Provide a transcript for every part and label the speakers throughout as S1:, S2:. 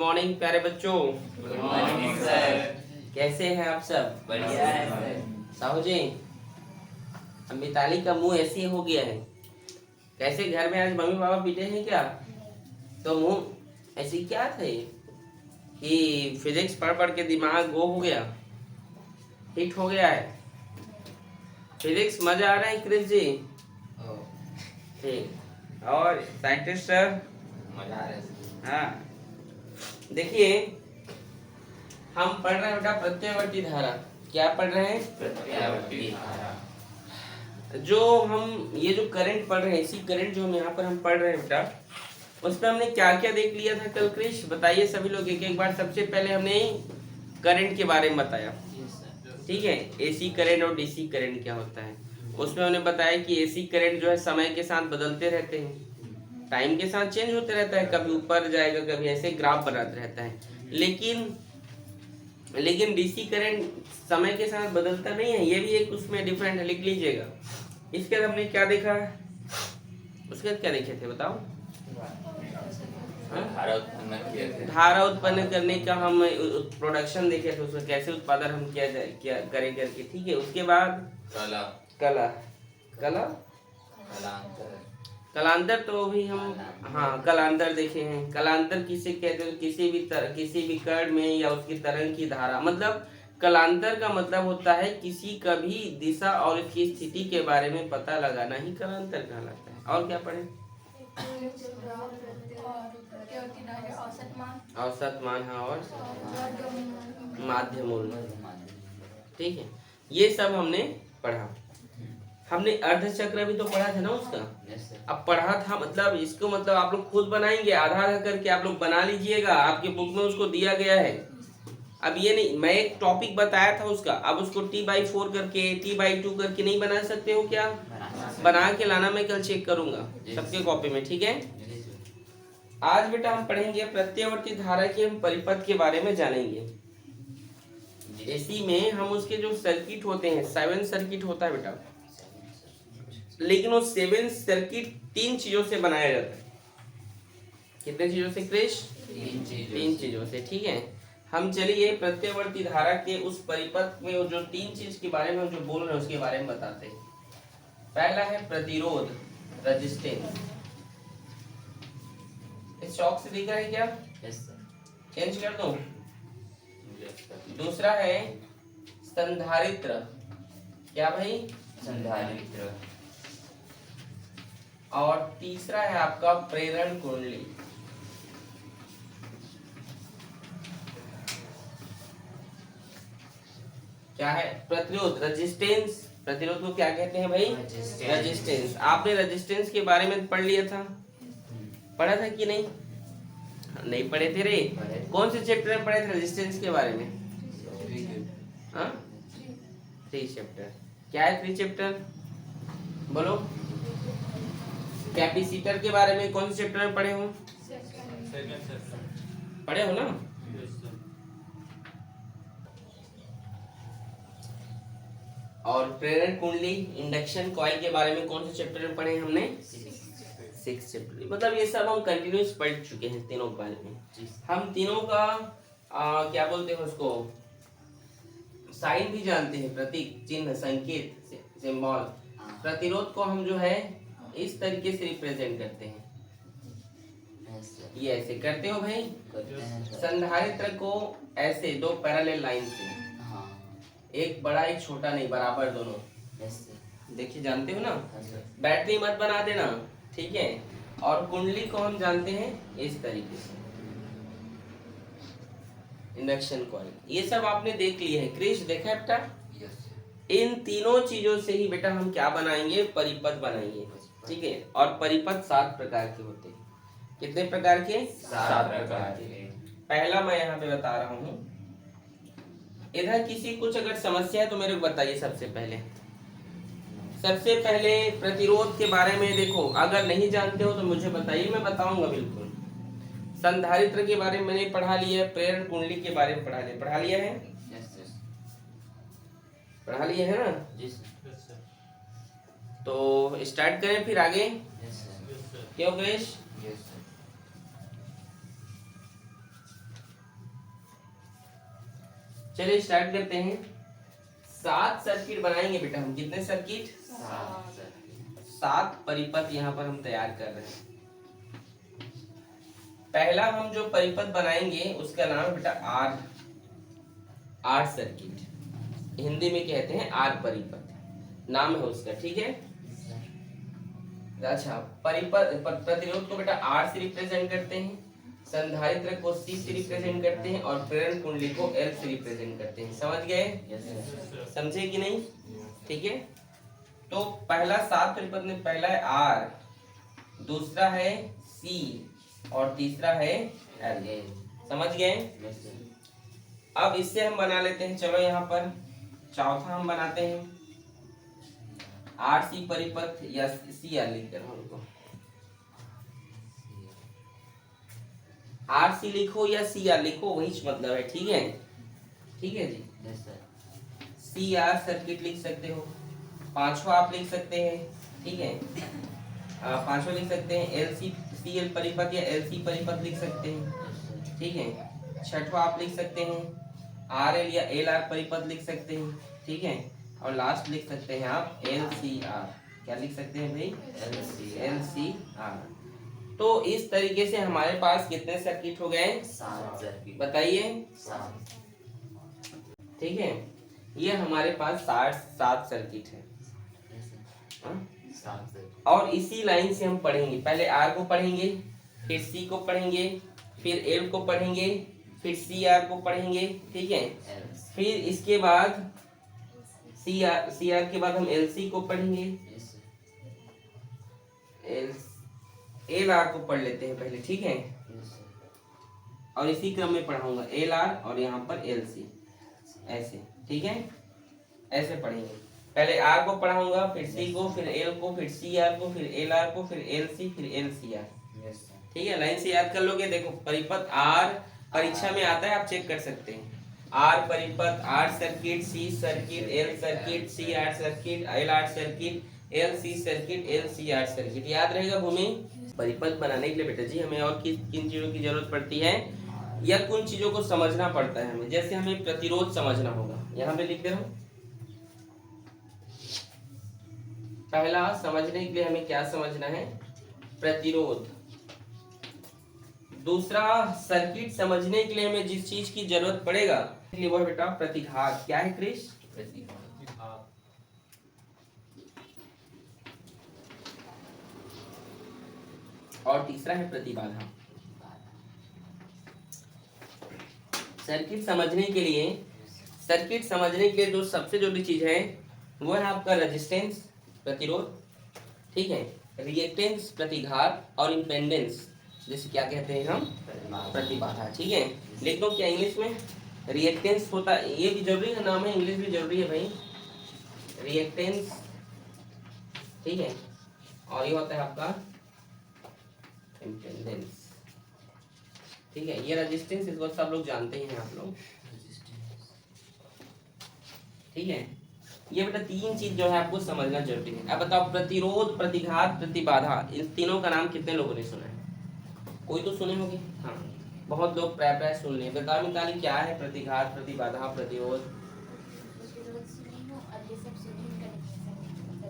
S1: Morning प्यारे बच्चों।
S2: Good morning sir.
S1: कैसे हैं आप सब?
S2: बढ़िया है सर।
S1: साहू जी, मिताली का मुंह ऐसे हो गया है। कैसे घर में आज मम्मी पापा पीटे हैं क्या? तो मुंह ऐसी क्या थे कि फिजिक्स पढ़ पढ़ के दिमाग वो हो गया, हिट हो गया है। फिजिक्स मजा आ रहा है क्रिस जी? ठीक। और साइंटिस्ट सर?
S2: मजा आ रहा है सर।
S1: हाँ, देखिए हम पढ़ रहे हैं बेटा प्रत्यावर्ती धारा। क्या पढ़ रहे हैं?
S2: प्रत्यावर्ती धारा।
S1: जो हम ये जो करंट पढ़ रहे हैं, इसी करंट जो हम यहाँ पर हम पढ़ रहे हैं बेटा, उसमें हमने क्या क्या देख लिया था कल क्रिश? बताइए सभी लोग एक एक बार। सबसे पहले हमने करंट के बारे में बताया, ठीक है? एसी करंट और डीसी करंट क्या होता है। उसमें हमने बताया कि एसी करंट जो है समय के साथ बदलते रहते हैं, टाइम के साथ चेंज होते रहता है, कभी ऊपर जाएगा कभी ऐसे ग्राफ बनाते रहता है। लेकिन डीसी करंट समय के साथ बदलता नहीं है, ये भी एक उसमें डिफरेंट है, लिख लीजिएगा। इसके बाद हमने क्या देखा? उसके बाद क्या देखे थे बताओ? धारा उत्पन्न करने का हम प्रोडक्शन देखे थे, उसका कैसे उत्पादन हम क्या करें करके, ठीक है? उसके बाद कला कलांतर तो भी हम, हाँ, कलांतर देखे हैं। कलांतर किसे कहते हैं? किसी भी कण में या उसकी तरंग की धारा, मतलब कलांतर का मतलब होता है किसी का भी दिशा और उसकी स्थिति के बारे में पता लगाना ही कलांतर कहलाता है। और क्या पढ़े? औसत मान, हाँ, और माध्य मूल, ठीक है? ये सब हमने पढ़ा। हमने अर्धचक्र भी तो पढ़ा था ना उसका। अब पढ़ा था मतलब इसको मतलब आप लोग खुद बनाएंगे, आधा आधा करके आप लोग बना लीजिएगा, आपके बुक में उसको दिया गया है। अब ये नहीं, मैं एक टॉपिक बताया था उसका, अब उसको T/4 करके T/2 करके नहीं बना सकते हो क्या? बना के लाना, मैं कल चेक करूंगा सबके कॉपी में, ठीक है? आज बेटा हम पढ़ेंगे प्रत्यावर्ती धारा के हम परिपथ के बारे में जानेंगे। इसी में हम उसके जो सर्किट होते हैं, 7 सर्किट होता है बेटा, लेकिन वो 7 सर्किट 3 चीजों से बनाया जाता है। कितने चीजों से क्रिश? 3 चीजों से, ठीक है? हम चलिए प्रत्यावर्ती धारा के उस परिपथ में जो 3 चीज के बारे में जो बोल रहे हैं उसके बारे में बताते हैं। पहला है प्रतिरोध, रेजिस्टेंस। इस चौक से दिख रहा है क्या? चेंज कर दूं? दूसरा है संधारित्र। क्या भाई?
S2: संधारित्र।
S1: और तीसरा है आपका प्रेरण कुंडली। क्या है? प्रतिरोध, रेजिस्टेंस। प्रतिरोध को क्या कहते हैं भाई? रेजिस्टेंस। आपने रेजिस्टेंस के बारे में पढ़ लिया था, पढ़ा था कि नहीं? नहीं पढ़े थे रे? कौन से चैप्टर में पढ़े थे रेजिस्टेंस के बारे में? हाँ, 3 चैप्टर। क्या है 3 चैप्टर? बोलो। कैपेसिटर के बारे में कौन से चैप्टर में पढ़े हो? पढ़े हो ना? और प्रेरण कुंडली, इंडक्शन कॉइल के बारे में कौन से चैप्टर में पढ़े हमने? 6 चैप्टर। मतलब ये सब हम कंटिन्यूस पढ़ चुके हैं तीनों के बारे में। हम तीनों का क्या बोलते हैं उसको, साइन भी जानते हैं, प्रतीक, चिन्ह, संकेत, सिंबल। प्रतिरोध को हम जो है इस तरीके से रिप्रेजेंट करते हैं, ये ऐसे करते हो भाई। संधारित्र को ऐसे 2 पैरेलल लाइन से, एक बड़ा एक छोटा नहीं, बराबर दोनों। देखिए जानते हो ना? बैटरी मत बना देना, ठीक है? और कुंडली को हम जानते हैं इस तरीके से, इंडक्शन कॉइल। ये सब आपने देख लिए है क्रिश, देखा है बेटा? इन तीनों चीजों से ही बेटा हम क्या बनाएंगे? परिपथ बनाएंगे, ठीक है? और परिपथ 7 प्रकार के होते हैं। कितने प्रकार के? 7 प्रकार के। पहला मैं यहाँ पे बता रहा हूँ। इधर किसी कुछ अगर समस्या है तो मेरे को बताइए। सबसे पहले प्रतिरोध के बारे में देखो, अगर नहीं जानते हो तो मुझे बताइए, मैं बताऊंगा बिल्कुल। संधारित्र के बारे में मैंने पढ़ा लिया है, प्रेरण कुंडली के बारे में पढ़ा लिया है, पढ़ा लिया है ना? तो स्टार्ट करें फिर आगे? क्यों क्रिश? चलिए स्टार्ट करते हैं। 7 सर्किट बनाएंगे बेटा हम। कितने सर्किट? 7 परिपथ यहाँ पर हम तैयार कर रहे हैं। पहला हम जो परिपथ बनाएंगे उसका नाम है बेटा आर सर्किट। हिंदी में कहते हैं आर परिपथ, नाम है उसका, ठीक है। अच्छा, परिपथ प्रतिरोध को बेटा आर से रिप्रेजेंट करते हैं, संधारित्र को सी से रिप्रेजेंट करते हैं और प्रेरण कुंडली को एल से रिप्रेजेंट करते हैं। समझ गए? समझे कि नहीं? ठीक है। तो पहला 7 परिपथ में पहला है आर, दूसरा है सी और तीसरा है एल। समझ गए? अब इससे हम बना लेते हैं। चलो यहाँ पर चौथा हम बनाते हैं आर सी परिपथ या सी आर लिख कर हमको। आर सी लिखो या सी आर लिखो, वही मतलब है, ठीक है। ठीक है जी। सी आर सर्किट लिख सकते हो। पांचवा आप लिख सकते हैं, ठीक है। पांचवा लिख सकते हैं एल सी एल परिपथ या एल सी परिपथ लिख सकते हैं, ठीक है। छठवा आप लिख सकते हैं आर एल या एल आर परिपथ लिख सकते हैं, ठीक है। और लास्ट लिख सकते हैं आप एल सी आर। क्या लिख सकते हैं भाई? L C R. तो इस तरीके से हमारे पास कितने सर्किट हो गए?
S2: 7 सर्किट।
S1: बताइए।
S2: 7।
S1: ठीक है, ये हमारे पास 7 सर्किट है।
S2: 7 सर्किट।
S1: और इसी लाइन से हम पढ़ेंगे। पहले आर को पढ़ेंगे, फिर सी को पढ़ेंगे, फिर एल को पढ़ेंगे, फिर सी आर को पढ़ेंगे, ठीक है। फिर इसके बाद सी आर के बाद हम एल सी को पढ़ेंगे, एल आर को पढ़ लेते हैं पहले, ठीक है। और इसी क्रम में पढ़ाऊंगा एल आर और यहाँ पर एल सी, ऐसे, ठीक है। ऐसे पढ़ेंगे। पहले आर को पढ़ाऊंगा, फिर सी को, फिर एल को, फिर सी आर को, फिर एल आर को, फिर एल सी, फिर एल सी आर। ठीक है, लाइन से याद कर लोगे। देखो परिपथ आर परीक्षा में आता है, आप चेक कर सकते हैं। आर परिपथ, R circuit, C circuit, L circuit, C R circuit, L R circuit, L C circuit, L C R circuit. याद रहेगा भूमि? परिपथ बनाने के लिए बेटा जी हमें और किन चीजों की जरूरत पड़ती है या कुछ चीजों को समझना पड़ता है हमें। जैसे हमें प्रतिरोध समझना होगा, यहाँ पे लिख दे रहा हूँ। पहला समझने के लिए हमें क्या समझना है? प्रतिरोध। दूसरा सर्किट समझने के लिए हमें जिस चीज की जरूरत पड़ेगा वो बेटा प्रतिघात। क्या है क्रिश?
S2: प्रतिघात।
S1: और तीसरा है प्रतिबाधा। सर्किट समझने के लिए जो सबसे जरूरी चीज है वो है आपका रेजिस्टेंस, प्रतिरोध, ठीक है। रिएक्टेंस, प्रतिघात, और इम्पेडेंस, जैसे क्या कहते हैं हम? प्रतिबाधा। ठीक है, लिख दो क्या इंग्लिश में? रिएक्टेंस होता है, ये भी जरूरी है, नाम है, इंग्लिश भी जरूरी है भाई। रिएक्टेंस, ठीक है। और ये होता है आपका इम्पेडेंस, ठीक है। ये रेजिस्टेंस, इसको सब लोग जानते हैं आप लोग, ठीक है। ये बेटा 3 चीज जो है आपको समझना जरूरी है। अब बताओ प्रतिरोध, प्रतिघात, प्रतिबाधा, इन तीनों का नाम कितने लोगों ने सुना है? कोई तो सुने होंगे, हाँ। बहुत लोग प्राय सुन ले। बताओ मिताली, क्या है प्रतिघात, प्रतिबाधा, प्रतिरोध?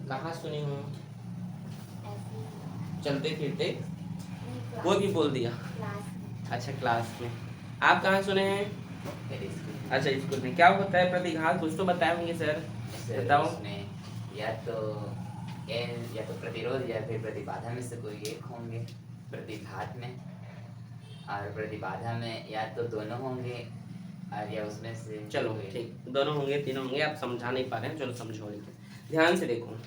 S1: कहाँ सुनी हो? चलते फिरते वो भी बोल दिया। अच्छा, क्लास में। आप कहाँ सुने हैं? अच्छा, स्कूल में। क्या होता है प्रतिघात? कुछ तो बताए होंगे सर, बताओ।
S2: या तो प्रतिरोध या फिर प्रतिबाधा में से कोई एक होंगे प्रतिघात में, और प्रतिबाधा में या तो दोनों होंगे और या उसमें से।
S1: चलो ठीक, दोनों होंगे, तीनों होंगे। आप समझा नहीं पा रहे हैं, चलो समझो। ध्यान से देखो,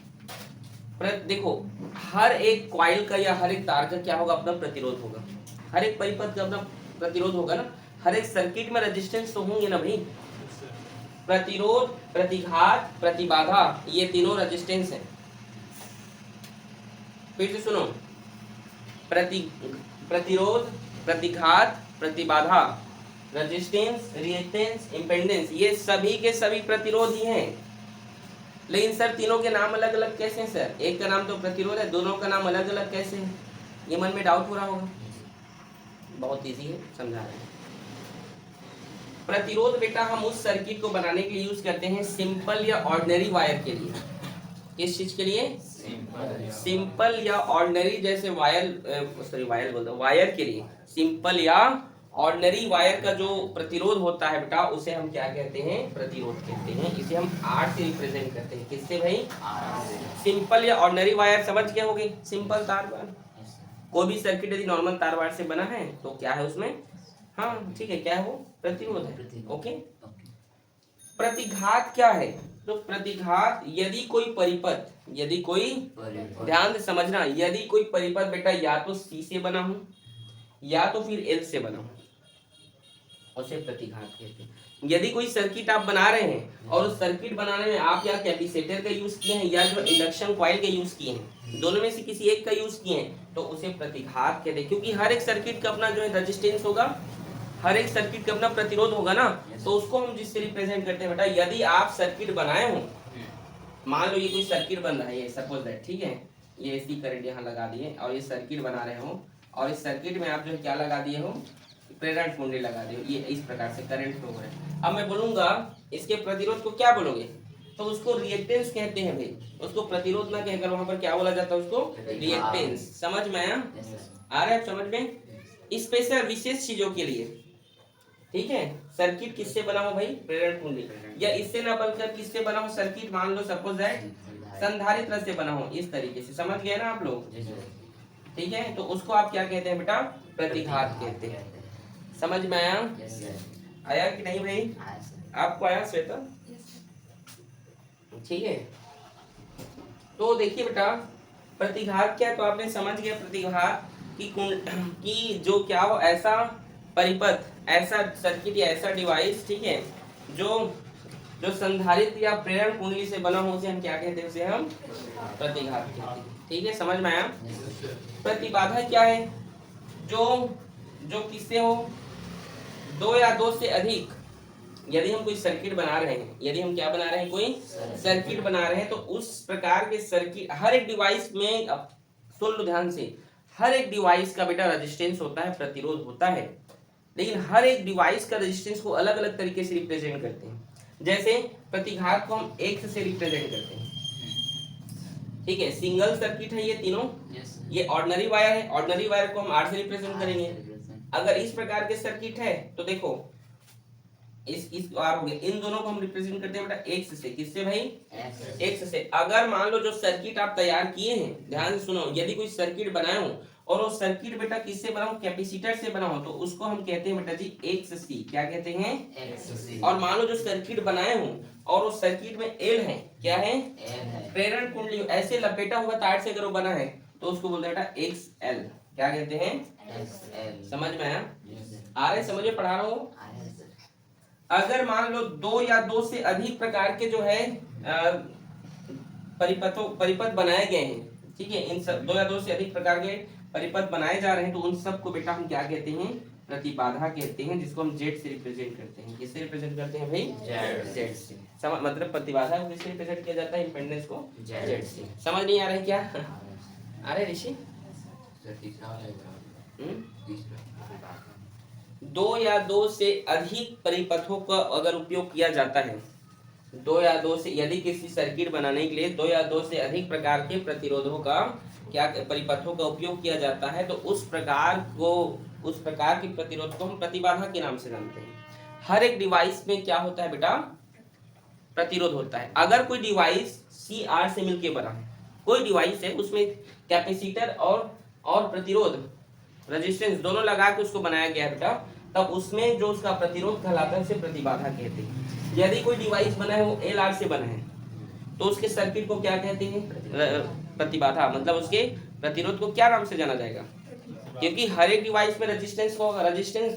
S1: देखो हर एक कॉइल का या हर एक तार का क्या होगा? अपना प्रतिरोध होगा। हर एक परिपथ का अपना प्रतिरोध होगा ना। हर एक सर्किट में रेजिस्टेंस तो होंगे ना भाई। प्रतिरोध, प्रतिघात, प्रतिबाधा, ये तीनों रेजिस्टेंस है। फिर से सुनो, प्रतिरोध, प्रतिघात, प्रतिबाधा, रेजिस्टेंस, रिएक्टेंस, इम्पेडेंस, ये सभी के सभी प्रतिरोध ही हैं। लेकिन सर तीनों के नाम अलग अलग कैसे हैं सर? एक का नाम तो प्रतिरोध है, दोनों का नाम अलग अलग कैसे है? ये मन में डाउट हो रहा होगा। बहुत इजी है, समझा रहे हैं। प्रतिरोध बेटा हम उस सर्किट को बनाने के लिए यूज करते हैं सिंपल या ऑर्डिनरी वायर के लिए। किस चीज के लिए? सिंपल या ऑर्डिनरी, जैसे वायर बोलते हैं, वायर के लिए सिंपल या ऑर्डिनरी वायर का जो प्रतिरोध होता है बेटा उसे हम क्या कहते हैं? प्रतिरोध कहते हैं। इसे हम R से रिप्रेजेंट करते हैं। किससे भाई? सिंपल या ऑर्डिनरी वायर समझ गए होगे? सिंपल तार वायर, कोई भी सर्किट यदि नॉर्मल तार वायर से बना है तो क्या है उसमें? हाँ ठीक है, क्या है वो? प्रतिरोध है। ओके। प्रतिघात क्या है? तो प्रतिघात यदि कोई परिपथ, ध्यान से समझना, यदि कोई परिपथ बेटा या तो C से बना हो या तो फिर L से बना हो, उसे प्रतिघात कहते हैं। यदि कोई सर्किट आप बना रहे हैं और उस सर्किट बनाने में आप या कैपेसिटर का यूज किए हैं या जो इंडक्शन कॉइल का यूज किए हैं, दोनों में से किसी एक का यूज किए हैं, तो उसे प्रतिघात कहते हैं। क्योंकि हर एक सर्किट का अपना जो है रेजिस्टेंस होगा, हर एक सर्किट का अपना प्रतिरोध होगा ना, तो उसको हम जिससे रिप्रेजेंट करते हैं बेटा, यदि आप सर्किट बनाए हो, मान लो ये कोई सर्किट बन रहा है, ये सपोज दैट, ठीक है, ये एसी करंट यहाँ लगा दिए और ये सर्किट बना रहे हो और इस सर्किट में आप जो है क्या लगा दिए हो? प्रेरण कुंडली लगा दिए, ये इस प्रकार से करंट फ्लो हो रहा है। अब मैं बोलूंगा इसके प्रतिरोध को क्या बोलोगे? तो उसको रिएक्टेंस कहते हैं भाई, उसको प्रतिरोध ना कहकर वहां पर क्या बोला जाता है? उसको रिएक्टेंस। समझ में आया? आ रहा है समझ में? स्पेशल विशेष चीजों के लिए, ठीक है। सर्किट किससे बना हो भाई? प्रेरण कुंडली। या इससे ना बनकर किससे बना हो सर्किट? मान लो सपोज दैट संधारित्र से बना हो, इस तरीके से। समझ गए ना आप लोग? ठीक है, तो उसको आप क्या कहते हैं बेटा? प्रतिघात कहते हैं। समझ में आया? आया कि नहीं भाई? आपको आया श्वेता? ठीक है, तो देखिए बेटा प्रतिघात क्या है, तो आपने समझ गया प्रतिघात की जो क्या हो, ऐसा परिपथ, ऐसा सर्किट या ऐसा डिवाइस, ठीक है, जो संधारित्र या प्रेरण कुंडली से बना हो, उसे हम क्या कहते हैं? उसे हम प्रतिघात कहते हैं। ठीक है, समझ में आया? प्रतिबाधा क्या है? जो किससे हो? दो या दो से अधिक, यदि हम कोई सर्किट बना रहे हैं, यदि हम क्या बना रहे हैं? कोई सर्किट बना रहे हैं, तो उस प्रकार के सर्किट, हर एक डिवाइस में, अब सुन लो ध्यान से, हर एक डिवाइस का बेटा रेजिस्टेंस होता है, प्रतिरोध होता है, लेकिन हर एक डिवाइस का रेजिस्टेंस को अलग अलग तरीके से रिप्रेजेंट करते हैं। जैसे प्रतिघात को हम X से रिप्रेजेंट करते हैं, ठीक है, सिंगल सर्किट है ये तीनों, ये ऑर्डिनरी वायर है, ऑर्डिनरी वायर को हम R से रिप्रेजेंट करेंगे। अगर इस प्रकार के सर्किट है तो देखो इस आर हो गया, इन दोनों को हम रिप्रेजेंट करते हैं बेटा X से। किससे भाई? X से। अगर मान लो जो सर्किट आप तैयार किए हैं, ध्यान से सुनो, यदि कोई सर्किट बनाए हो और वो सर्किट बेटा किससे बना हो? कैपेसिटर से बना हो, तो उसको हम कहते हैं बेटा जी XC। क्या कहते हैं? XC। और मान लो जो सर्किट बनाए हो और उस सर्किट में L है, क्या है? प्रेरण कुंडली ऐसे लपेटा हुआ तार से अगर वो बना है तो उसको बोलते हैं बेटा XL। क्या कहते हैं? XL। समझ में आया? आ रहे समझ में पढ़ा रहा हूँ? अगर मान लो दो या दो से अधिक प्रकार के जो है परिपथ बनाए गए हैं, ठीक है, इन सब दो या दो से अधिक प्रकार के परिपथ बनाए जा रहे हैं, तो उन सबको बेटा हम क्या कहते हैं? प्रतिबाधा कहते हैं, जिसको हम Z से रिप्रेजेंट करते हैं। किससे रिप्रेजेंट करते हैं भाई? Z से। मतलब प्रतिबाधा को किससे रिप्रेजेंट किया जाता है? इम्पीडेंस को Z से। समझ नहीं आ रहा है क्या? आ रहे ऋषि? दो या दो से अधिक परिपथों का अगर उपयोग किया जाता है, दो या दो से, यदि किसी सर्किट बनाने के लिए दो या दो से अधिक प्रकार के प्रतिरोधों का क्या परिपथों का उपयोग किया जाता है, तो उस प्रकार के प्रतिरोध को हम प्रतिबाधा के नाम से जानते हैं। हर एक डिवाइस में क्या होता है बेटा? प्रतिरोध होता है। अगर कोई डिवाइस CR से मिलकर बना है, कोई डिवाइस है उसमें कैपेसिटर और प्रतिरोध रेजिस्टेंस दोनों लगा के उसको बनाया गया है बेटा, तब उसमें जो उसका प्रतिरोध कहलाता है उसे प्रतिबाधा कहते हैं। यदि कोई डिवाइस बना है वो LR से बना है, तो उसके सर्किट को क्या कहते हैं? प्रतिबाधा। मतलब उसके प्रतिरोध को क्या नाम से जाना जाएगा? क्योंकि हर एक डिवाइस में रेजिस्टेंस होगा। रेजिस्टेंस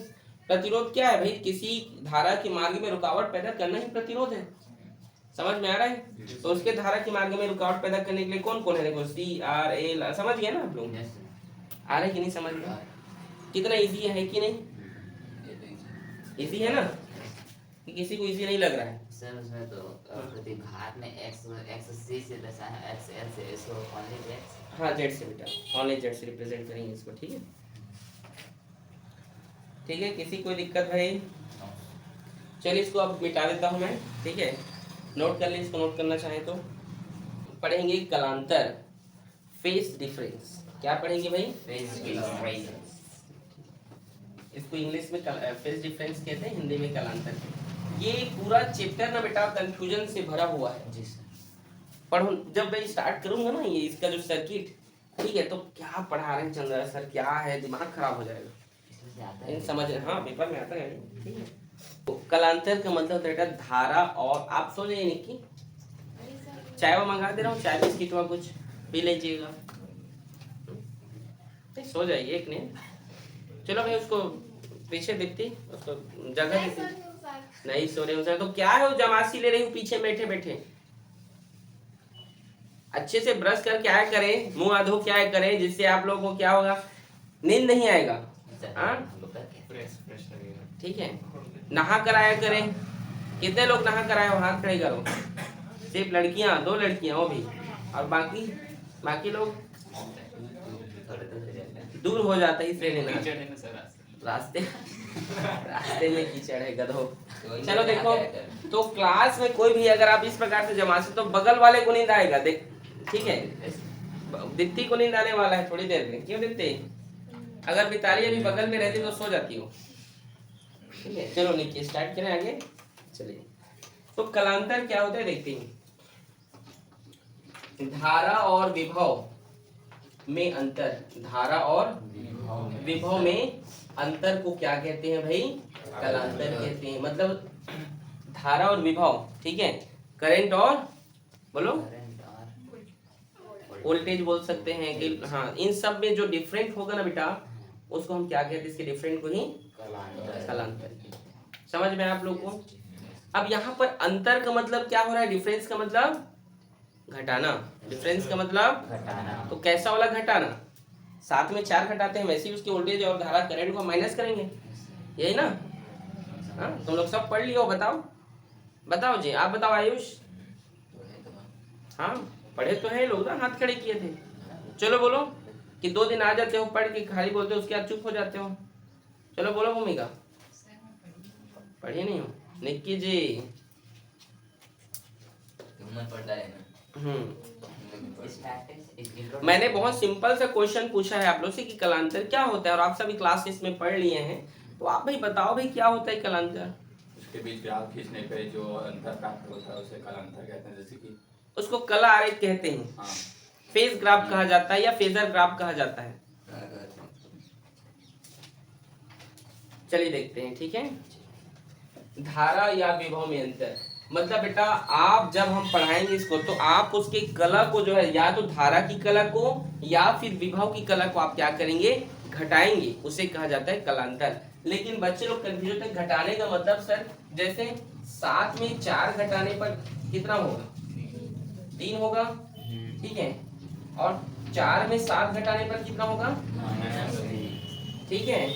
S1: प्रतिरोध क्या है भाई? किसी धारा के मार्ग में रुकावट पैदा करना ही प्रतिरोध है। समझ में आ रहा है? तो उसके धारा के मार्ग में रुकावट पैदा करने के लिए कौन कौन है? देखो CR, L। समझ गए ना आप लोग? आ रहा है कि नहीं समझ में? कितना इजी है कि नहीं? इजी है ना? कि किसी को इजी नहीं लग रहा है?
S2: सर उसमें तो प्रतिघात में XC से दर्शाया है, XL से इसको ओनली Z।
S1: हाँ Z से बेटा, ओनली Z से रिप्रेजेंट करेंगे इसको। ठीक है, ठीक है, किसी कोई दिक्कत भाई? चलिए इसको अब मिटा देता हूँ मैं, ठीक है। नोट कर लीजिए, इसको नोट करना चाहे तो। पढ़ेंगे कलांतर, फेस डिफरेंस। क्या पढ़ेंगे भाई?
S2: Phase difference.
S1: इसको इंग्लिश में फेस डिफरेंस कहते हैं, हिंदी में कलांतर। ये पूरा चैप्टर ना बेटा कंफ्यूजन से भरा हुआ है।
S2: जी सर।
S1: पढ़ो, जब मैं स्टार्ट करूंगा ना ये इसका जो सर्किट, ठीक है, तो क्या पढ़ा रहे हैं चंद्र सर, क्या है, दिमाग खराब हो जाएगा। इन समझ, हाँ पेपर में आता है, ठीक है। तो कलांतर का मतलब बेटा धारा और, आप सो जाइए निक्की, चाय वो मंगा दे रहा हूँ, चाय बिस्किट वा कुछ पी लीजिएगा, सो जाइए एक ने। चलो भाई उसको पीछे दिखती, उसको जगह देती। नहीं सो रहे हो सर, तो क्या है वो जमासी ले रही हूँ पीछे बैठे बैठे। अच्छे से ब्रश कर क्या करें, मुंह धो क्या करें, जिससे आप लोगों को क्या होगा, नींद नहीं आएगा। हाँ ठीक है, नहा कर आया करें। कितने लोग नहा कर आए हो, हाथ खड़े करो। सिर्फ लड़कियां, 2 लड़कियां वो भी, और बाकी लोग दूर हो जाता है इसलिए लेना। रास्ते में कीचड़ है गधो। चलो देखो, तो क्लास में कोई भी अगर आप इस प्रकार से जमा से, तो बगल वाले को नींद आएगा, देख ठीक है। दीप्ति को नींद आने वाला है थोड़ी देर में। क्यों दीप्ति? अगर बितारी अभी बगल में रहती तो सो जाती हो, ठीक है। चलो निकी स्टार्ट करें आगे, चलिए। तो कलांतर क्या होता है देखते हैं। धारा और विभव में अंतर, धारा और विभव में अंतर को क्या कहते हैं भाई? कलांतर कहते हैं। मतलब धारा और विभव, ठीक है, करंट और, बोलो वोल्टेज बोल सकते हैं कि, हाँ, इन सब में जो डिफरेंट होगा ना बेटा, उसको हम क्या कहते हैं? इसके डिफरेंट को ही कलांतर। समझ में आप लोग को? अब यहाँ पर अंतर का मतलब क्या हो रहा है? डिफरेंस का मतलब घटाना। डिफरेंस का मतलब
S2: घटाना।
S1: तो कैसा वाला घटाना? साथ में 4 घटाते हैं, वैसे ही उसके वोल्टेज और धारा करंट को माइनस करेंगे, यही ना? हाँ, तुम लोग सब पढ़ लियो, बताओ जी, आप बताओ आयुष। हाँ पढ़े तो है लोग ना, हाथ खड़े किए थे। चलो बोलो कि 2 दिन आ जाते हो पढ़ के, खाली बोलते हो, उसके बाद चुप हो जाते हो। चलो बोलो भूमिका, पढ़े नहीं हो? निक्की जी मैंने बहुत सिंपल सा क्वेश्चन पूछा है आप लोग से कि कलांतर क्या होता है, और आप सभी क्लासेस में पढ़ लिए हैं, तो आप भाई बताओ भाई क्या होता है कलांतर?
S3: उसके बीच ग्राफ खींचने पे जो अंतर प्राप्त होता है उसे कलांतर कहते हैं। जैसे कि
S1: उसको कला आरेख कहते हैं।
S3: हाँ,
S1: फेज ग्राफ कहा जाता है या फेजर ग्राफ कहा जाता है। चलिए देखते हैं, ठीक है। धारा या विभव में अंतर, मतलब बेटा आप जब हम पढ़ाएंगे इसको, तो आप उसके कला को जो है, या तो धारा की कला को या फिर विभव की कला को आप क्या करेंगे? घटाएंगे, उसे कहा जाता है कलांतर। लेकिन बच्चे लोग कंफ्यूज होते हैं, घटाने का मतलब सर, जैसे 7 में 4 घटाने पर कितना होगा? 3 होगा, ठीक है। और 4 में 7 घटाने पर कितना होगा? ठीक है,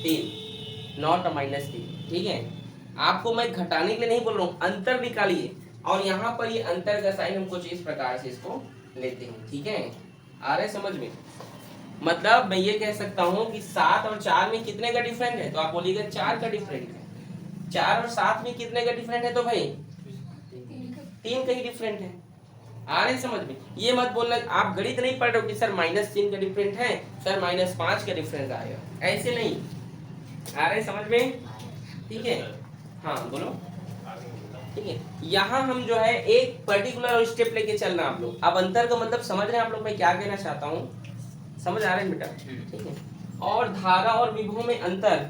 S1: 3, नॉट -3, ठीक है। आपको मैं घटाने के लिए नहीं बोल रहा हूँ, अंतर निकालिए, और यहाँ पर ये अंतर का साइन हम कुछ इस प्रकार से इसको लेते हैं, ठीक है। आ रहा है समझ में? मतलब मैं ये कह सकता हूँ कि 7 और 4 में कितने का डिफरेंट है? तो आप बोलिएगा 4 का डिफरेंट है। 4 और 7 में कितने का डिफरेंट है? तो भाई 3 का ही डिफरेंट है। आ रहे समझ में? ये मत बोलना, आप गणित नहीं पढ़ रहे हो कि सर -3 का डिफरेंट है, सर -5 का डिफरेंस आएगा, ऐसे नहीं। आ रहे समझ में? ठीक है, हाँ बोलो, ठीक है। यहाँ हम जो है एक पर्टिकुलर स्टेप लेके चलना आप लोग। अब अंतर का मतलब समझ रहे हैं आप लोग मैं क्या कहना चाहता हूँ? समझ आ रहे हैं बेटा? ठीक है। और धारा और विभव में अंतर,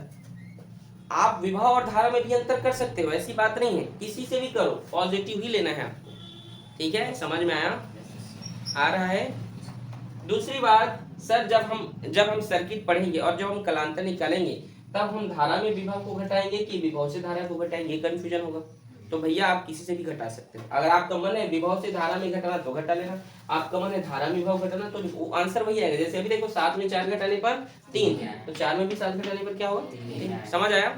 S1: आप विभव और धारा में भी अंतर कर सकते हो, ऐसी बात नहीं है, किसी से भी करो, पॉजिटिव ही लेना है आपको, ठीक है। समझ में आया? आ रहा है? दूसरी बात सर, जब हम सर्किट पढ़ेंगे और जब हम कलांतर निकालेंगे, तब हम धारा में विभव को घटाएंगे कि विभव से धारा को घटाएंगे, कंफ्यूजन होगा। तो भैया आप किसी से भी घटा सकते हो। अगर आपका मन है विभव से धारा में घटाना तो घटा लेना, आपका मन है धारा में विभव घटाना तो आंसर वही आएगा। जैसे अभी देखो 7 में 4 घटाने पर 3, तो 4 में भी 7 घटाने पर क्या होगा? समझ आया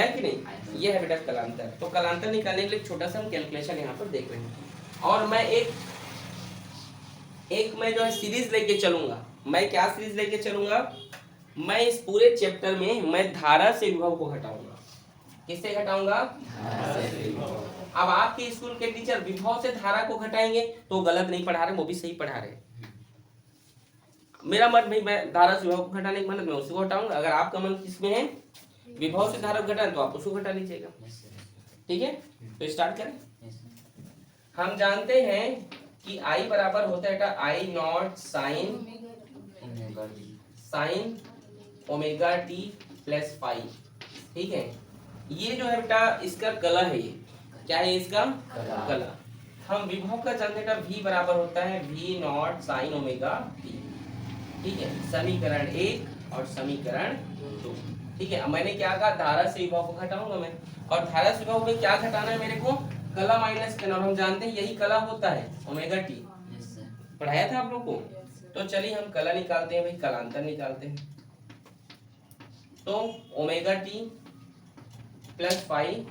S1: कि नहीं? ये है बेटा कलांतर। तो कलांतर निकालने के लिए छोटा सा हम कैलकुलेशन यहाँ पर देख रहे हैं। और मैं एक मैं जो है सीरीज लेके चलूंगा। मैं क्या सीरीज लेके चलूंगा? मैं इस पूरे चैप्टर में मैं धारा से विभव को घटाऊंगा। किससे घटाऊंगा? अब आपके स्कूल के टीचर विभव से धारा को घटाएंगे तो गलत नहीं पढ़ा रहे, वो भी सही पढ़ा रहे। मेरा मन भाई मैं धारा से विभव को घटाने का मन मैं उसी को हटाऊंगा। अगर आपका मन किसमें है विभव से धारा को घटाना तो आप उसको घटा लीजिएगा। ठीक है, तो स्टार्ट करें। हम जानते हैं कि I बराबर होता है बेटा I not sine omega T plus five. ठीक है, ये जो है बेटा इसका कला है। ये क्या है? इसका कला। हम विभव का जानते हैं V बराबर होता है V not sine omega T. ठीक है, समीकरण 1 और समीकरण 2। ठीक है, मैंने क्या कहा? धारा से विभव को घटाऊंगा मैं, और धारा से विभव में क्या घटाना है मेरे को? कला माइनस कला। और हम जानते हैं यही कला होता है ओमेगा टी, पढ़ाया था आप लोग को। तो चलिए हम कला निकालते हैं भाई, कलांतर निकालते हैं। तो omega T plus five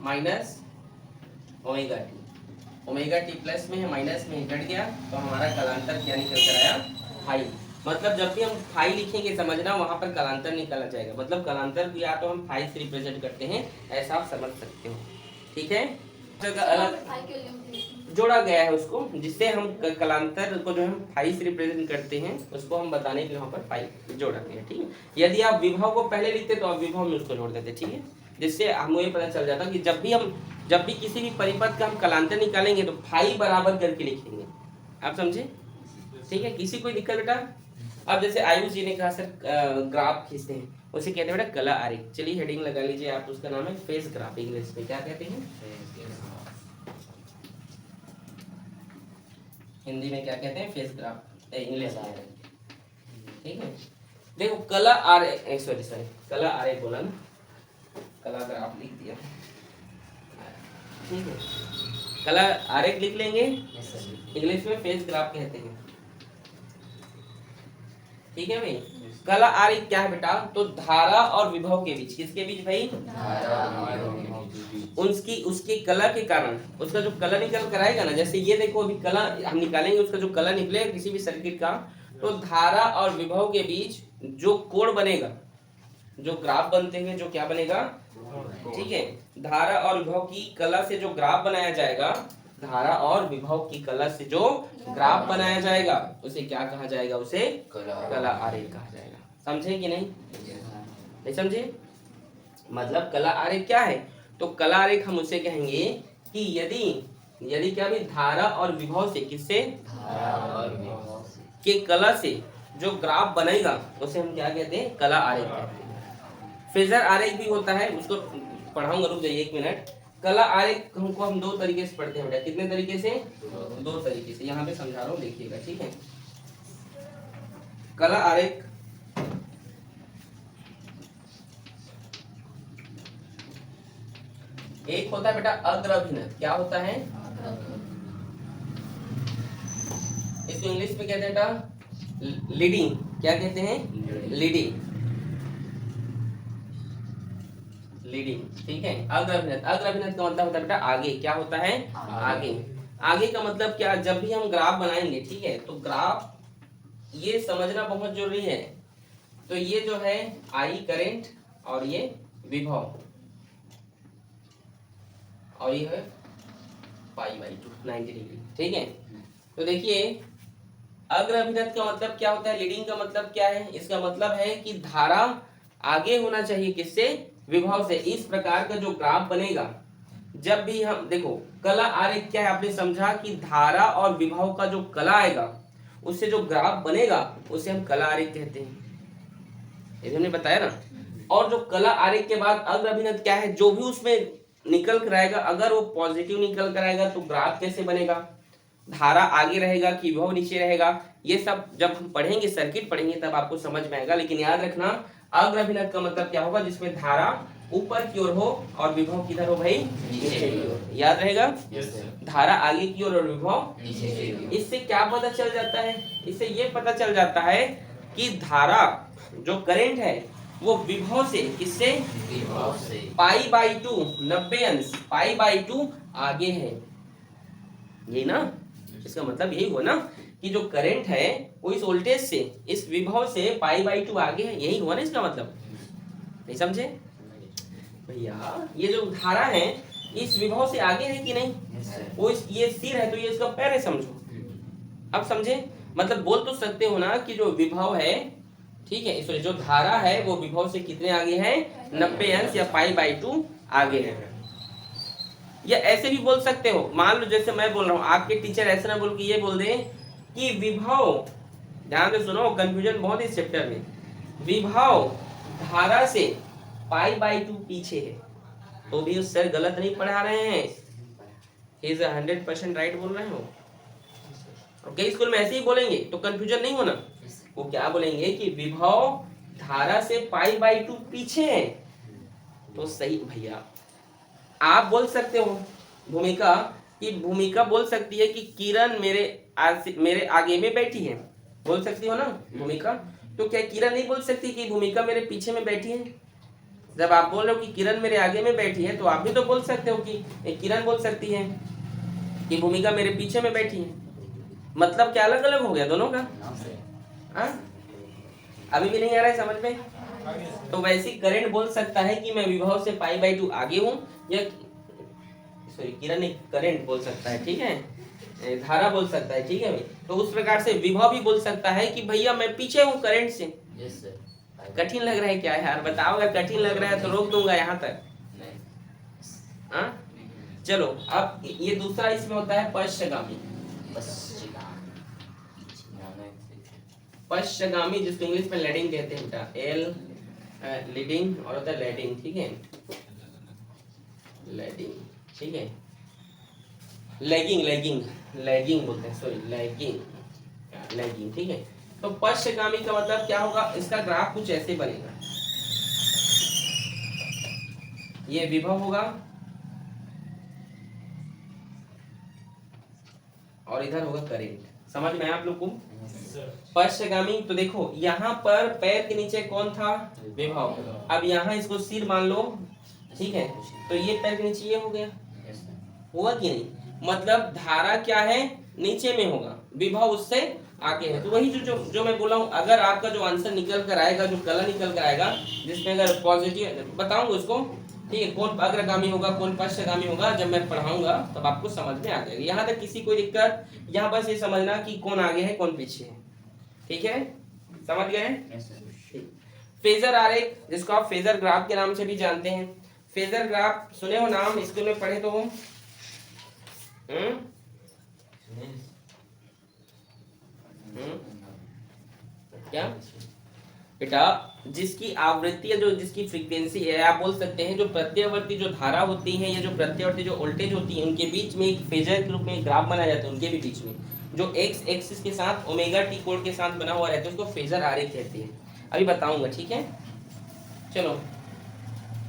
S1: minus omega T, omega T plus में है माइनस में घट गया, तो हमारा कलांतर क्या निकल कर आया? फाइव। मतलब जब भी हम फाइव लिखेंगे समझना वहां पर कलांतर निकाला जाएगा। मतलब कलांतर को या तो हम फाइव से रिप्रेजेंट करते हैं, ऐसा आप समझ सकते हो। ठीक है, जगह अलग जोड़ा गया है उसको, जिससे हम कलांतर को जो हम फाइव से रिप्रेजेंट करते हैं उसको हम बताने के लिए वहाँ पर फाइव जोड़ा गया है। ठीक है, यदि आप विभव को पहले लिखते तो आप विभव में उसको जोड़ देते। ठीक है, जिससे हमें ये पता चल जाता कि जब भी किसी भी परिपथ का हम कलांतर निकालेंगे तो फाइव बराबर करके लिखेंगे। आप समझे? ठीक है, किसी कोई दिक्कत बेटा? अब जैसे आयुष जी ने कहा सर ग्राफ खींचते हैं, उसे कहते हैं बेटा कला आरेख। चलिए हेडिंग लगा लीजिए आप, उसका नाम है फेस ग्राफ। इंग्लिश में क्या कहते हैं? हिंदी में क्या कहते हैं? Face graph. इंग्लिश में। ठीक है, देखो कला आरेख, सॉरी कला आरेख बोला ना, कला ग्राफ लिख दिया। ठीक है, कला आरेख लिख लेंगे। इंग्लिश में फेस ग्राफ कहते हैं। ठीक है भाई, कला आरेख क्या है बेटा? तो धारा और विभव के बीच, किसके बीच भाई? उसकी कला के कारण उसका जो कला निकल कर आएगा ना, जैसे ये देखो अभी कला हम निकालेंगे, उसका जो कला निकलेगा किसी भी सर्किट का, तो धारा और विभव के बीच जो कोण बनेगा, जो ग्राफ बनते हैं, जो क्या बनेगा? ठीक है, धारा और विभव की कला से जो ग्राफ बनाया जाएगा, धारा और विभव की कला से जो ग्राफ बनाया जाएगा उसे क्या कहा जाएगा? उसे कला आरेख कहा जाएगा। समझे कि नहीं? नहीं समझे? मतलब कला आरेख क्या है? तो कला आरेख हम उसे कहेंगे कि यदि क्या भी धारा और विभव से, किससे? के कला से जो ग्राफ बनेगा उसे हम क्या कहते हैं? कला आरेख कहते हैं। फेजर आरेख भी होता है, उसको पढ़ाऊंगा, रुक जाइए 1 मिनट। कला आरेख हमको हम 2 तरीके से पढ़ते हैं बेटा। कितने तरीके से? 2 तरीके से। यहाँ पे समझा रहा हूँ, देखिएगा। ठीक है, कला आरेख एक होता है बेटा अग्रभिनत। क्या होता है? इसको इंग्लिश में कहते हैं बेटा लीडिंग। क्या कहते हैं? लीडिंग। ठीक है, अग्रभिनत। अग्रभिनत का मतलब होता है बेटा आगे। क्या होता है? आगे। आगे का मतलब क्या? जब भी हम ग्राफ बनाएंगे, ठीक है, तो ग्राफ ये समझना बहुत जरूरी है। तो ये जो है आई करंट और ये विभव, और ये है π/2 90 डिग्री। ठीक है, तो देखिए अग्रभिनत का मतलब क्या होता है? लीडिंग का मतलब क्या है? इसका मतलब है कि धारा आगे होना चाहिए, किससे? विभव से। इस प्रकार का जो ग्राफ बनेगा, जब भी हम देखो कला आरेख क्या है, आपने समझा कि धारा और विभव का जो कला आएगा उससे जो ग्राफ बनेगा उसे हम कला आरेख कहते हैं। ये हमने बताया ना। और जो कला आरेख के बाद अग्रभिनत क्या है? जो भी उसमें निकल कर आएगा, अगर वो पॉजिटिव निकल कर आएगा तो ग्राफ कैसे बनेगा? धारा आगे रहेगा कि विभव नीचे रहेगा? ये सब जब हम पढ़ेंगे, सर्किट पढ़ेंगे, तब आपको समझ में आएगा। लेकिन याद रखना अग्रभिनत का मतलब क्या होगा? जिसमें धारा ऊपर की ओर हो और विभव किधर हो भाई? नीचे की ओर। याद रहेगा? धारा आगे की ओर और विभव नीचे की ओर। इससे क्या पता चल जाता है? इससे ये पता चल जाता है कि धारा जो करंट है वो विभव से, किससे? विभव से π/2 90 अंश π/2 आगे है। यही ना? इसका मतलब यही हुआ ना कि जो करंट है वो इस वोल्टेज से, इस विभव से π/2 आगे है। यही हुआ ना इसका मतलब। नहीं समझे? भैया ये जो धारा है इस विभव से आगे है कि नहीं? वो ये सिर है तो ये इसका पैर है, समझो। अब समझे? मतलब बोल तो सकते हो ना कि जो विभव है, ठीक है, इसलिए जो धारा है वो विभव से कितने आगे है? 90 अंश या π/2 आगे है। या ऐसे भी बोल सकते हो, मान लो जैसे मैं बोल रहा हूँ, आपके टीचर ऐसे ना बोल के ये बोल दे कि विभव, ध्यान से सुनो, कंफ्यूजन बहुत है इस चैप्टर में, विभव धारा से π/2 पीछे है, तो भी उस सर गलत नहीं पढ़ा रहे हैं, इज 100% राइट बोल रहे हो। और कई स्कूल में ऐसे ही बोलेंगे तो कंफ्यूजन नहीं होना, वो क्या बोलेंगे कि विभव धारा से π/2 पीछे है, तो सही। भैया आप बोल सकते हो भूमिका, कि भूमिका बोल सकती है कि किरण मेरे आगे में बैठी है, बोल सकती हो ना भूमिका? तो क्या किरण नहीं बोल सकती कि भूमिका मेरे पीछे में बैठी है? जब आप बोल रहे हो कि किरण मेरे आगे में बैठी है, तो आप भी तो बोल सकते हो कि किरण बोल सकती है कि भूमिका मेरे पीछे में बैठी है। मतलब क्या अलग अलग हो गया दोनों का? अभी भी नहीं आ रहा है समझ में? तो वैसे करंट बोल सकता है कि मैं विभव से π/2 आगे हूँ, या सॉरी किरण नहीं, करंट बोल सकता है, ठीक है, धारा बोल सकता है, ठीक है भाई। तो उस प्रकार से विभव भी बोल सकता है कि भैया मैं पीछे हूँ करंट से। कठिन लग रहा है क्या यार? बताओ, अगर कठिन लग रहा है तो रोक दूंगा यहाँ तक। चलो अब ये दूसरा इसमें होता है पश्चगामी। पश्चगामी जिसको इंग्लिश में लीडिंग कहते हैं बेटा, एल लीडिंग और होता है लैडिंग, ठीक है, लैडिंग, ठीक है, लैगिंग बोलते हैं, सॉरी लैगिंग, ठीक है। तो पश्चगामी का मतलब क्या होगा? इसका ग्राफ कुछ ऐसे बनेगा, ये विभव होगा और इधर होगा करंट। समझ में आया आप लोग को? पश्चगामी तो देखो यहाँ पर पैर के नीचे कौन था? विभव। अब यहाँ इसको सिर मान लो, ठीक है, तो ये पैर के नीचे ये हो गया, हुआ कि नहीं? मतलब धारा क्या है? नीचे में होगा, विभव उससे आगे है। तो वही जो मैं बोला हूँ, अगर आपका जो आंसर निकल कर आएगा, जो कलर निकल कर आएगा, जिसमें अगर पॉजिटिव बताऊंगा उसको, ठीक है, कौन अग्रगामी होगा कौन पश्चगामी होगा, जब मैं पढ़ाऊंगा तब आपको समझ में आ जाएगा। यहाँ तक किसी कोई दिक्कत? यहाँ बस ये समझना कि कौन आगे है कौन पीछे है, ठीक है, समझ गए? फेजर आरेख, जिसको आप फेजर ग्राफ के नाम से भी जानते हैं। फेजर ग्राफ सुने हो नाम, स्कूल में पढ़े तो हो? क्या बेटा? जिसकी आवृत्ति है, जो जिसकी फ्रीक्वेंसी है, आप बोल सकते हैं जो प्रत्यवर्ती जो धारा होती है या जो प्रत्यवर्ती जो वोल्टेज होती है, उनके बीच में एक फेजर के रूप में ग्राफ बनाया जाता है। उनके भी बीच में जो एक्स एक्सिस के साथ ओमेगा टी कोण के साथ बना हुआ रहता है, उसको फेजर आरेख कहते हैं। अभी बताऊंगा, ठीक है। चलो,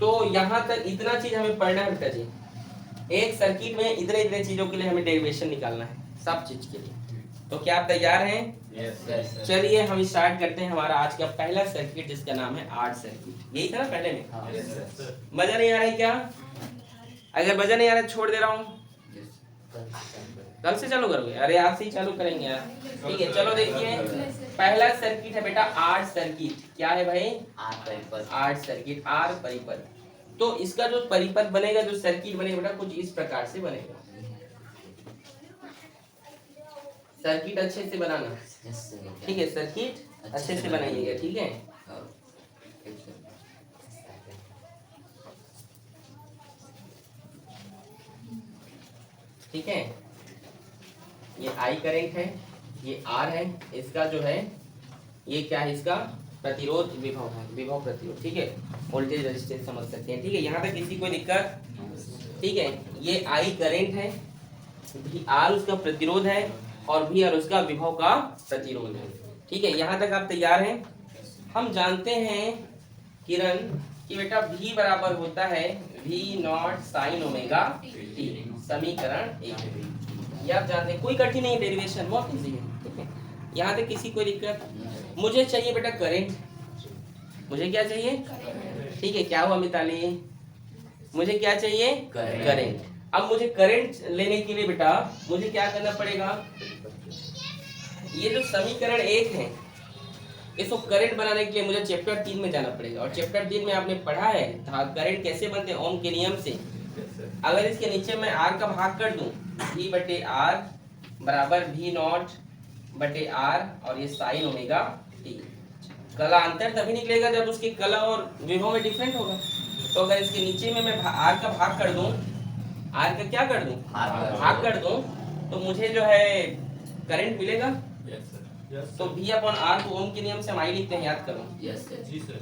S1: तो यहाँ तक इतना चीज हमें पढ़ना है बेटा जी। एक सर्किट में इतने इतने चीजों के लिए हमें डेरिवेशन निकालना है, सब चीज के लिए। तो क्या आप तैयार हैं? चलिए हम स्टार्ट करते हैं हमारा आज का पहला सर्किट, जिसका नाम है आर्ट सर्किट। यही था ना पहले में? मजा नहीं आ रहा है क्या? अगर मजा नहीं आ रहा है छोड़ दे रहा हूँ, कल से चालू करोगे? अरे आज से ही चालू करेंगे यार, ठीक है। चलो देखिए, पहला सर्किट है बेटा आर्ट सर्किट। क्या है भाई? आर्ट सर्किट, आर परिपथ। तो इसका जो परिपथ बनेगा, जो सर्किट बनेगा बेटा, कुछ इस प्रकार से बनेगा। सर्किट अच्छे से बनाना, ठीक है, सर्किट अच्छे से बनाइएगा, ठीक है। ठीक है, ये आई करंट है, ये आर है, इसका जो है ये क्या है? इसका प्रतिरोध विभव है, विभव प्रतिरोध, ठीक है, वोल्टेज रेजिस्टेंस समझ सकते हैं, ठीक है। यहाँ तक किसी कोई दिक्कत? ठीक है, ये आई करंट है, भी आर उसका प्रतिरोध है, और भी आर उसका विभव का प्रतिरोध है, ठीक है। यहाँ तक आप तैयार हैं? हम जानते हैं किरण कि बेटा V बराबर होता है V0 sin ओमेगा t, समीकरण 1। ये आप जानते हैं, कोई कठिन नहीं, डेरिवेशन बहुत इजी है, ठीक है। यहाँ तक किसी कोई दिक्कत? मुझे चाहिए बेटा करंट, मुझे क्या चाहिए? ठीक है, क्या हुआ मिताली? मुझे क्या चाहिए? करंट। अब मुझे करंट लेने के लिए बेटा मुझे क्या करना पड़ेगा? ये जो समीकरण 1 है, इसको करंट बनाने के लिए मुझे चैप्टर 3 में जाना पड़ेगा, और चैप्टर 3 में आपने पढ़ा है करंट कैसे बनते हैं ओम के नियम से।
S3: Yes, sir.
S1: अगर इसके नीचे मैं आर का भाग कर दूं, V बटे आर बराबर V नॉट बटे आर, और ये साइन ओमेगा टी। कला अंतर तभी निकलेगा जब उसकी कला और विभव में डिफरेंट होगा। तो अगर इसके नीचे में मैं आर का भाग कर दूं, आर का क्या कर दूं, भाग कर दूं, तो मुझे जो है करंट मिलेगा।
S3: Yes, sir.
S1: तो V अपॉन आर को ओम के नियम से हम आई लिखते हैं, याद करो।
S2: Yes sir.
S3: जी सर।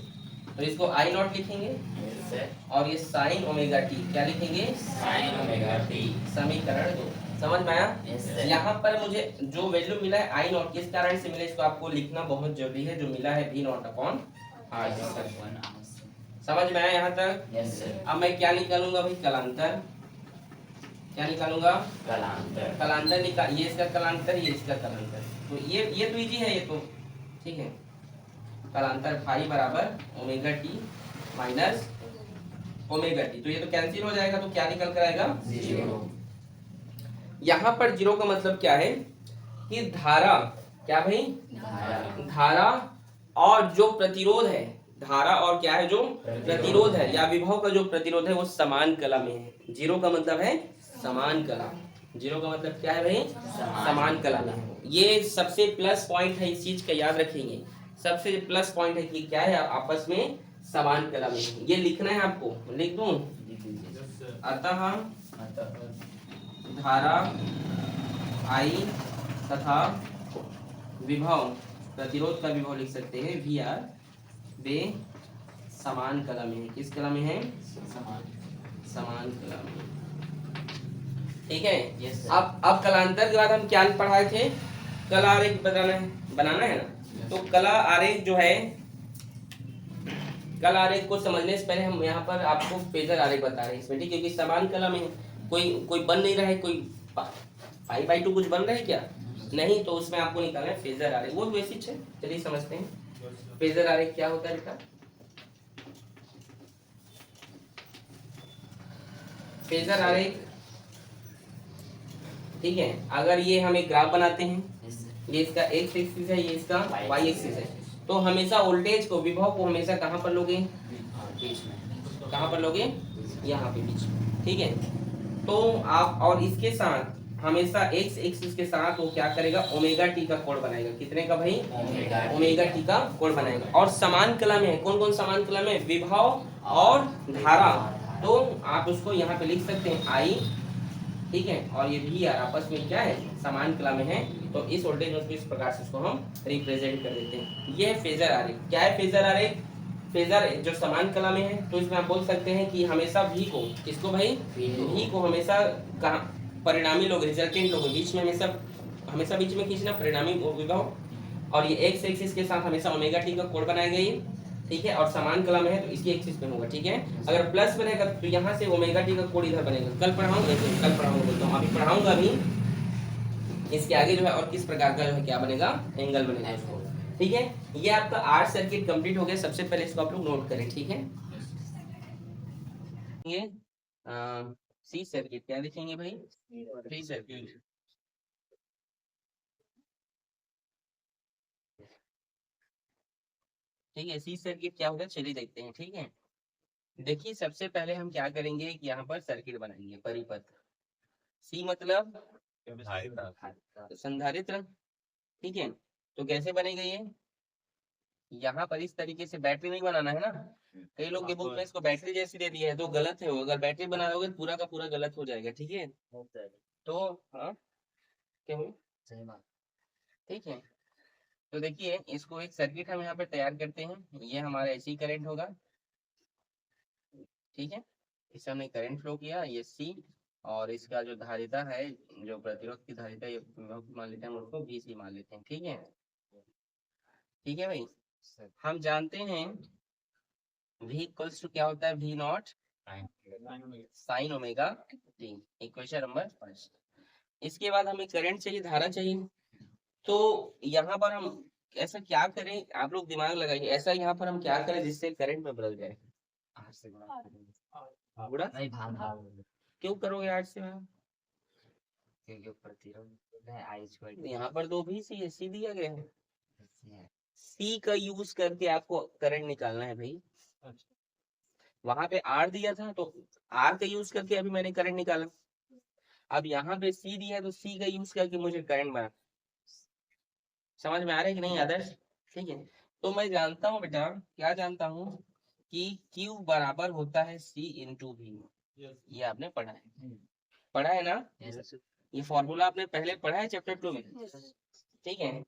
S1: तो इसको आई नॉट लिखेंगे,
S2: यस सर।
S1: और ये साइन ओमेगा टी क्या लिखेंगे,
S2: साइन ओमेगा टी।
S1: समीकरण 2। समझ में आया?
S2: Yes sir.
S1: यहाँ पर मुझे जो वैल्यू मिला है आई नॉट, किस कारण से मिला इसको आपको लिखना बहुत जरूरी है। जो मिला है V नॉट अपॉन आर। समझ में आया यहाँ तक?
S2: Yes sir.
S1: अब मैं क्या निकालूंगा भाई, कलांतर। क्या निकालूंगा,
S2: कलांतर।
S1: कलांतर निकाल, ये इसका कलांतर, ये इसका कलांतर। तो ये तो इजी है, ये तो ठीक है। कलांतर फाई बराबर omega T minus omega T, तो ये तो कैंसिल हो जाएगा, तो क्या निकल कर आएगा,
S2: जीरो।
S1: यहाँ पर जीरो का मतलब क्या है कि धारा, क्या भाई, धारा और जो प्रतिरोध है, धारा और क्या है जो प्रतिरोध है, या विभव का जो प्रतिरोध है वो समान कला में है। जीरो का मतलब है समान कला। जीरो का मतलब क्या है भाई, समान कला में है। ये सबसे प्लस पॉइंट है, इस चीज का याद रखेंगे। सबसे प्लस पॉइंट है कि क्या है, आपस में समान कला में है। ये लिखना है आपको, लिख दूं। अतः धारा आई तथा विभव, प्रतिरोध का विभव लिख सकते हैं वी आर, वे समान कला में है। किस कला में है, समान कला में। ठीक है।
S2: Yes, sir.
S1: अब कलांतर के बाद हम क्या पढ़ाए थे, कला आरेख बनाना है ना। तो कला आरेख जो है, कला आरेख को समझने से पहले हम यहाँ पर आपको फेजर आरेख बता रहे हैं इसमें, ठीक है, क्योंकि समान कला में कोई बन नहीं रहा है, कोई पाई बाई 2 कुछ बन रहा है क्या, नहीं, तो उसमें आपको निकालना है फेजर आरेख। वो बेसिक है, चलिए समझते हैं फेजर आरेख क्या होता है बेटा। फेजर आरेख, ठीक है, अगर ये हम एक ग्राफ बनाते हैं, ये इसका एक्स एक्सिस है, ये इसका वाई एक्सिस है, तो हमेशा वोल्टेज को, विभव को हमेशा कहाँ पर लोगे,
S2: बीच में।
S1: कहाँ पर लोगे, यहाँ पे बीच में, ठीक है। तो आप और इसके साथ हमेशा एक्स एक्सिस के साथ वो क्या करेगा, ओमेगा टी का कोण बनाएगा। कितने का भाई, ओमेगा टी का कोण बनाएगा। और समान कला में है, कौन कौन समान कला में, विभव और धारा। तो आप उसको यहाँ पे लिख सकते हैं आई, ठीक है, और ये भी आपस में क्या है, समान कला में है। तो इस वोल्टेज को इस प्रकार से इसको हम रिप्रेजेंट कर देते हैं। ये है फेजर आरेख। क्या है फेजर आरेख, फेजर जो समान कला में है, तो इसमें आप बोल सकते हैं कि हमेशा भी को, किसको भाई, भी को हमेशा परिणामी लोग, रिजल्टेंट लोग बीच में हमेशा बीच में खींचना, परिणामी विभव। और ये एक्स एक्सिस के साथ हमेशा ओमेगा टी का कोण बनाएगा ये, ठीक है, और समान कला में है तो इसकी एक्सिस पे होगा, ठीक है। अगर प्लस बनेगा तो यहाँ से ओमेगा टी का कोण इधर बनेगा। कल पढ़ाऊंगा, कल पढ़ाऊंगा बोलता हूँ, अभी पढ़ाऊंगा भी इसके आगे जो है, और किस प्रकार का जो है क्या बनेगा, एंगल बनेगा इसको, ठीक है। ये आपका आर सर्किट कंप्लीट हो गया। सबसे पहले इसको आप लोग नोट करें, ठीक है। ये सी सर्किट क्या लिखेंगे भाई, सी सर्किट, ठीक है। सी सर्किट क्या होगा, चलिए देखते हैं, ठीक है। देखिए सबसे पहले हम क्या करेंगे कि यहाँ पर सर्किट बनाएंगे, परिपथ। सी मतलब संधारित्र, ठीक है। तो कैसे बनेगा ये, यहाँ पर इस तरीके से बैटरी नहीं बनाना है ना। कई लोग के बुक में इसको बैटरी जैसी दे दिया है, तो गलत है वो। अगर बैटरी बना दोगे तो पूरा का पूरा गलत हो जाएगा, ठीक है। तो हाँ, क्या हुई, ठीक है। तो देखिए इसको एक सर्किट हम यहाँ पर तैयार करते हैं। ये हमारा एसी करंट होगा, ठीक है। इसे हमने करंट फ्लो किया, ये सी, और इसका जो धारिता है, जो प्रतिरोध की धारिता, ये मान लेते हैं, हम उसको वी सी मान लेते हैं, ठीक है। ठीक है भाई, हम जानते हैं v इक्वल्स टू क्या होता है, v not sine omega T, equation number 1। इसके बाद हमें करंट चाहिए, धारा चाहिए। तो यहाँ पर हम ऐसा क्या करें, आप लोग दिमाग लगाइए, ऐसा यहाँ पर हम क्या करें जिससे करंट में बदल जाए। बुरा
S2: नहीं, भाग
S1: क्यों करोगे 8 से भाग,
S2: क्योंकि प्रतिरोध है आई स्क्वायर,
S1: यहाँ पर 2 भी सी दिया गया है, सी का यूज करके आपको करंट निकालना है भाई। वहां पे आर दिया था तो आर का यूज करके अभी मैंने करंट निकाला। अब यहाँ पे सी दिया है तो सी का यूज करके मुझे करंट बना। समझ में आ रहा है कि नहीं आदर्श? ठीक है, तो मैं जानता हूँ बेटा, क्या जानता हूँ कि Q बराबर होता है C इंटू V। ये आपने पढ़ा है, पढ़ा है ना? ये फॉर्मूला आपने पहले पढ़ा है चैप्टर 2 में। ठीक है,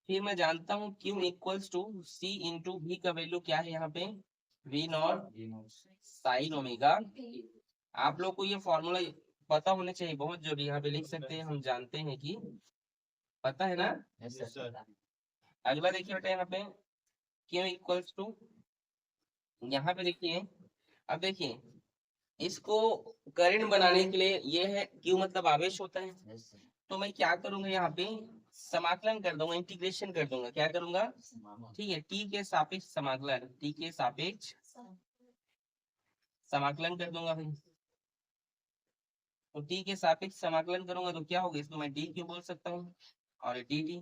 S1: फिर मैं जानता हूँ Q equals to C into V का वैल्यू क्या है यहाँ पे, V नॉट साइन ओमेगा। आप लोग को ये फॉर्मूला पता होने चाहिए, बहुत जरूरी। यहाँ पे लिख सकते हैं, हम जानते हैं कि, पता है ना? अगला देखिए बेटा, यहाँ पे Q इक्वल्स टू, यहाँ पे देखिए, अब देखिए इसको करंट बनाने के लिए, ये है Q मतलब आवेश होता है, तो मैं क्या करूंगा यहाँ पे समाकलन कर दूंगा, इंटीग्रेशन कर दूंगा। क्या करूंगा? ठीक है, टी के सापेक्ष समाकलन, टी के सापेक्ष समाकलन कर दूंगा भाई। तो टी के सापेक्ष समाकलन करूंगा तो क्या होगा, इसको मैं डी क्यों बोल सकता हूँ, और D T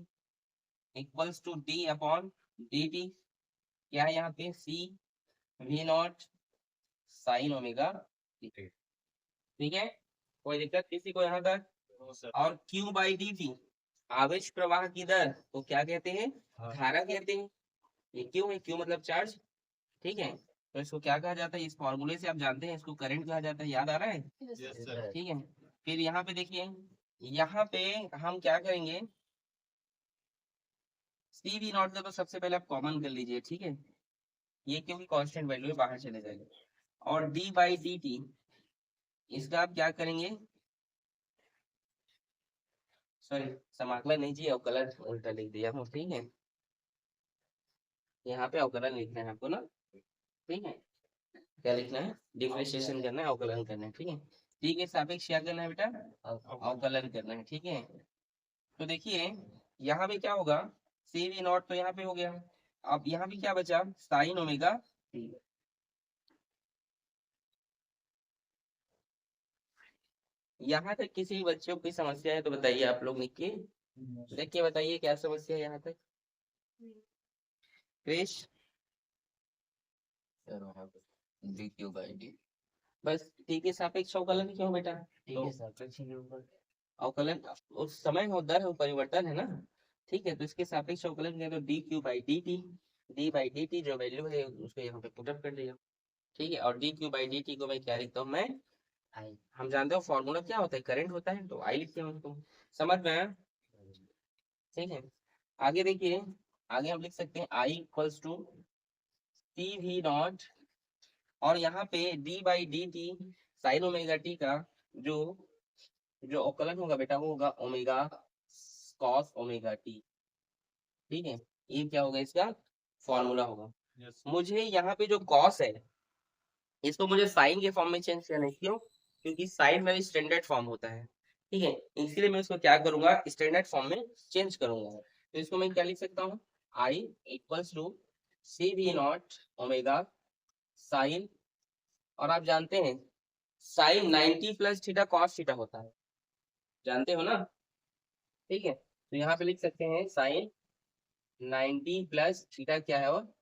S1: equals to D upon D T. क्या है यहाँ पे, C we naught sine omega. ठीक है, कोई दिक्कत किसी को यहाँ तक? और क्यू बाई डी टी आवेश प्रवाह की दर को क्या कहते हैं, धारा कहते हैं। ये क्यों है, क्यों मतलब चार्ज। ठीक है, तो इसको क्या कहा जाता है, इस फॉर्मूले से आप जानते हैं इसको करंट कहा जाता है, याद आ रहा है? ठीक है, फिर यहाँ पे देखिए, यहाँ पे हम क्या करेंगे, सी वी नॉट का तो सबसे पहले आप कॉमन कर लीजिए। ठीक है, ये क्योंकि कांस्टेंट वैल्यू है, बाहर चले जाएगा। और डी बाई डी टी इसका आप क्या करेंगे, सॉरी समाकलन नहीं जी, अवकलन उल्टा लिख दिया हूँ। ठीक है, यहाँ पे अवकलन लिखना है आपको ना। ठीक है, क्या लिखना है, डिफरेंशिएशन करना है, अवकलन करना है। ठीक है, ठीक है, सापेक्ष क्या करना है बेटा, अवकलन करना है। ठीक है, तो देखिए यहाँ पे क्या होगा, सी वी नॉट तो यहाँ पे हो गया। अब यहाँ पे क्या बचा, साइन ओमेगा टी। यहाँ तक किसी बच्चों की समस्या है तो बताइए, आप लोग लिख के देख के बताइए क्या समस्या है यहाँ तक। Krish,
S2: D Q by D,
S1: बस टी के सापेक्ष अवकलन क्यों बेटा,
S2: ठीक है सापेक्ष
S1: अवकलन उस समय हो, दर है, परिवर्तन है ना। ठीक है, तो इसके सापेक्ष अवकलन करें तो D Q by d T, D by d T जो वैल्यू है उसको यहाँ पे पुट अप कर दिया। ठीक है, और D Q by d T को मैं क्या लिखता हूँ, मैं आई। हम जानते हो फॉर्मूला क्या होता है, करंट होता है, तो आई लिखते हैं उसको। समझ में आया? ठीक है, आगे देखिए, आगे हम लिख सकते हैं i equals to C we naught, और यहाँ पे d by d t sine omega t का जो जो अवकलन होगा बेटा, वो होगा ओमेगा कॉस ओमेगा टी। ठीक है, ये क्या होगा, इसका फॉर्मूला होगा। मुझे यहाँ पे जो कॉस है इसको मुझे साइन के फॉर्म में चेंज करना है, क्यों? क्योंकि साइन मेरा स्टैंडर्ड फॉर्म होता है। ठीक है, इसलिए मैं इसको क्या करूंगा, स्टैंडर्ड फॉर्म में चेंज करूंगा। तो इसको मैं क्या लिख सकता हूँ, आई equals to C we not omega sine, और आप जानते हैं sine 90 plus theta cos theta होता है, जानते हो ना? ठीक है, तो यहाँ पे लिख सकते हैं साइन 90 प्लस थीटा क्या है, और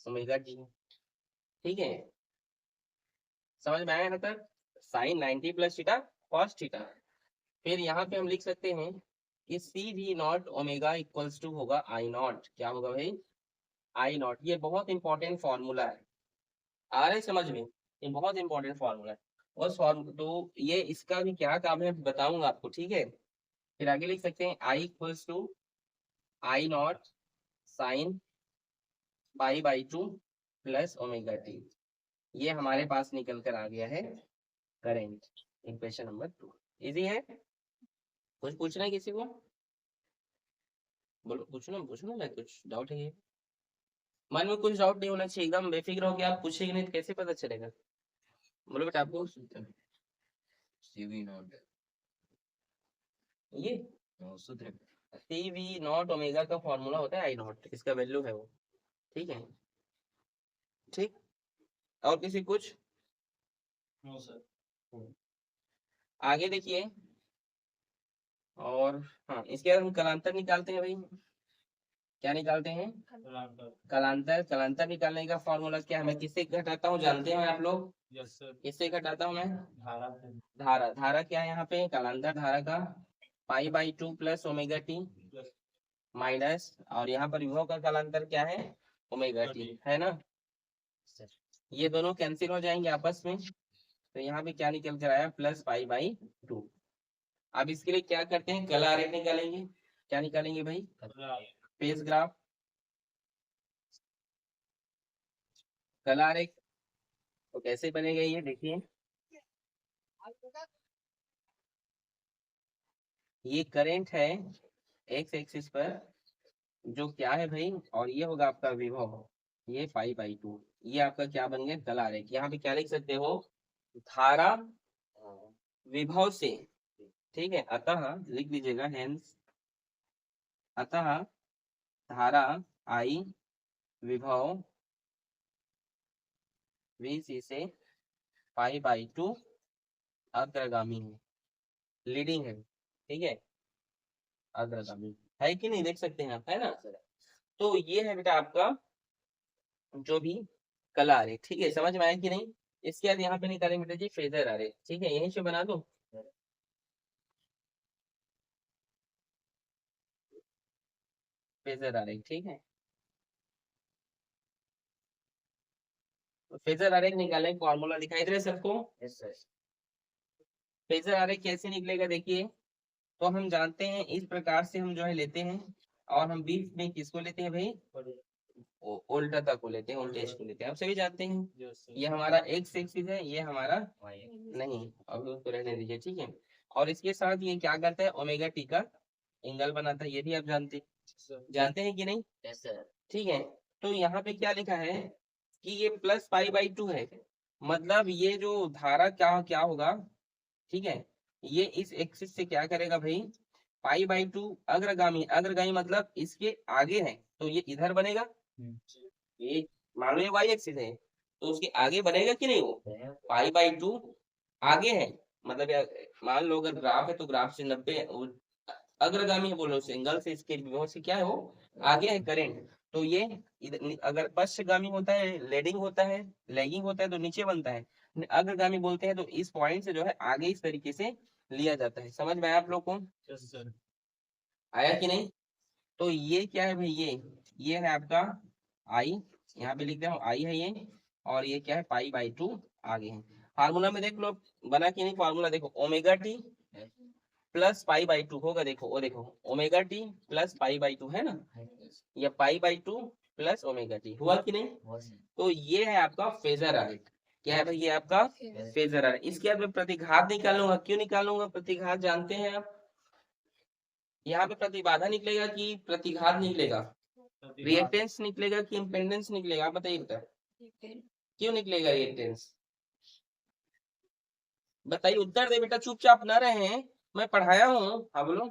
S1: ओमेगा टी। ठीक है, समझ में आया यहाँ तक, sine 90 plus theta cos theta. फिर यहाँ पे हम लिख सकते हैं कि c we not omega equals to होगा आई नॉट। क्या होगा भाई, आई नॉट। ये बहुत इंपॉर्टेंट फॉर्मूला है, आ रहा है समझ में, ये बहुत इंपॉर्टेंट फॉर्मूला है। उस फॉर्म तो ये इसका भी क्या काम है बताऊंगा आपको। ठीक है, फिर आगे लिख सकते हैं i equals to I not sine pi by 2 plus omega t. ये हमारे पास निकल कर आ गया है करेंट, इक्वेशन नंबर 2। इजी है? कुछ पूछना है किसी को? बोलो, पूछना मैं, कुछ डाउट है? ये मन में कुछ डाउट नहीं होना चाहिए, एकदम बेफिक्र हो गया, आप पूछेंगे नहीं तो कैसे पता चलेगा। बोलो बेटा, आपको
S2: सीवी नॉट
S1: ये
S2: सूत्र
S1: सी वी नॉट ओमेगा का फॉर्मूला होता है आई नॉट, इसका वैल्यू है वो। ठीक है, ठीक, और किसी कुछ? No sir. आगे देखिए, और हाँ, इसके बाद हम कलांतर निकालते हैं भाई। क्या निकालते हैं? कलांतर। कलांतर निकालने का फॉर्मूला क्या है? मैं किससे घटाता हूँ जानते हैं आप लोग? किससे घटाता हूँ मैं? धारा। धारा क्या है यहाँ पे? कलांतर धारा का पाई by 2 plus omega T minus, और यहाँ पर विभव का कालांतर क्या है? ओमेगा टी, है ना। ये दोनों कैंसिल हो जाएंगे आपस में, तो यहाँ पे क्या निकल कर आया? Plus pi by 2। अब इसके लिए क्या करते हैं? कला आरेख निकालेंगे। क्या निकालेंगे भाई? Phase graph. कला आरेख तो कैसे बनेगा ये देखिए। ये करंट है एक्स एक्सिस पर, जो क्या है भाई, और ये होगा आपका विभव, ये पाई बाई 2। ये आपका क्या बन गया? कला आरेख। यहाँ पे क्या लिख सकते हो? धारा विभव से, ठीक है। अतः लिख लीजिएगा, हेंस अतः धारा आई विभव VC से पाई बाई 2 अग्रगामी है, लीडिंग है, ठीक है, अग्रगामी है कि नहीं? देख सकते हैं आप, है ना। तो ये है बेटा आपका जो भी कला आरेख, ठीक है। समझ में आया कि नहीं? इसके बाद यहाँ पे निकालेंगे बेटा जी फेजर आरेख, ठीक है। यहीं से बना दो। फेजर आरेख, ठीक है। तो फेजर आरेख निकालने का फॉर्मूला दिखाई दे रहा है सबको?
S2: Yes sir.
S1: फेजर आरेख कैसे निकलेगा देखिए। तो हम जानते हैं इस प्रकार से हम जो है लेते हैं, और हम बीच में किसको लेते हैं भाई? उल्टा को लेते हैं, उल्टे को लेते हैं, आप सभी जानते हैं। ये हमारा एक्स एक्सिस है, ये हमारा नहीं, अभी उसको रहने दीजिए, ठीक है। और इसके साथ ये क्या करता है? ओमेगा टी का एंगल बनाता है, ये भी आप जानते हैं कि नहीं?
S2: Yes sir.
S1: ठीक है। तो यहाँ पे क्या लिखा है कि ये प्लस पाई बाई 2 है, मतलब ये जो धारा क्या क्या होगा, ठीक है, ये इस एक्सिस से क्या करेगा भाई? पाई बाई 2 अग्रगामी। अग्रगामी मतलब इसके आगे है, तो ये इधर बनेगा। ये मान लो ये वाई एक्सिस है, तो उसके आगे बनेगा कि नहीं? वो पाई बाई 2 आगे है, मतलब मान लो अगर ग्राफ है तो ग्राफ से 90 अग्रगामी है, बोलो उस एंगल से, इसके विभव से क्या है? वो आगे है करंट। तो ये अगर पश्चगामी होता है, लीडिंग होता है, लैगिंग होता है तो नीचे बनता है। अग्रगामी बोलते हैं तो इस पॉइंट से जो है आगे इस तरीके से लिया जाता है। समझ में आया आप लोग को? आया कि नहीं? तो ये क्या है भाई? ये है आपका आई, यहाँ पे लिख रहा हूँ आई है ये, और ये क्या है? पाई बाई 2 आगे है। फार्मूला में देख लो बना कि नहीं? फार्मूला देखो, omega T plus pi by 2 होगा, देखो वो देखो, omega T plus pi by 2 है ना, या पाई बाई 2 प्लस ओमेगा टी हुआ कि नहीं? तो ये है आपका फेजर आरेख। क्या है भाई? ये आपका फेजर आरेख। इसके बाद मैं प्रतिघात निकालूंगा। क्यों निकालूंगा प्रतिघात? जानते हैं आप? यहाँ पे प्रतिबाधा निकलेगा कि प्रतिघात निकलेगा? रिएक्टेंस निकलेगा कि इम्पेडेंस निकलेगा? आप बताइए बेटा, क्यों निकलेगा रिएक्टेंस? बताइए, उत्तर दे बेटा, चुपचाप न रहे हैं, मैं पढ़ाया हूँ। हाँ बोलो।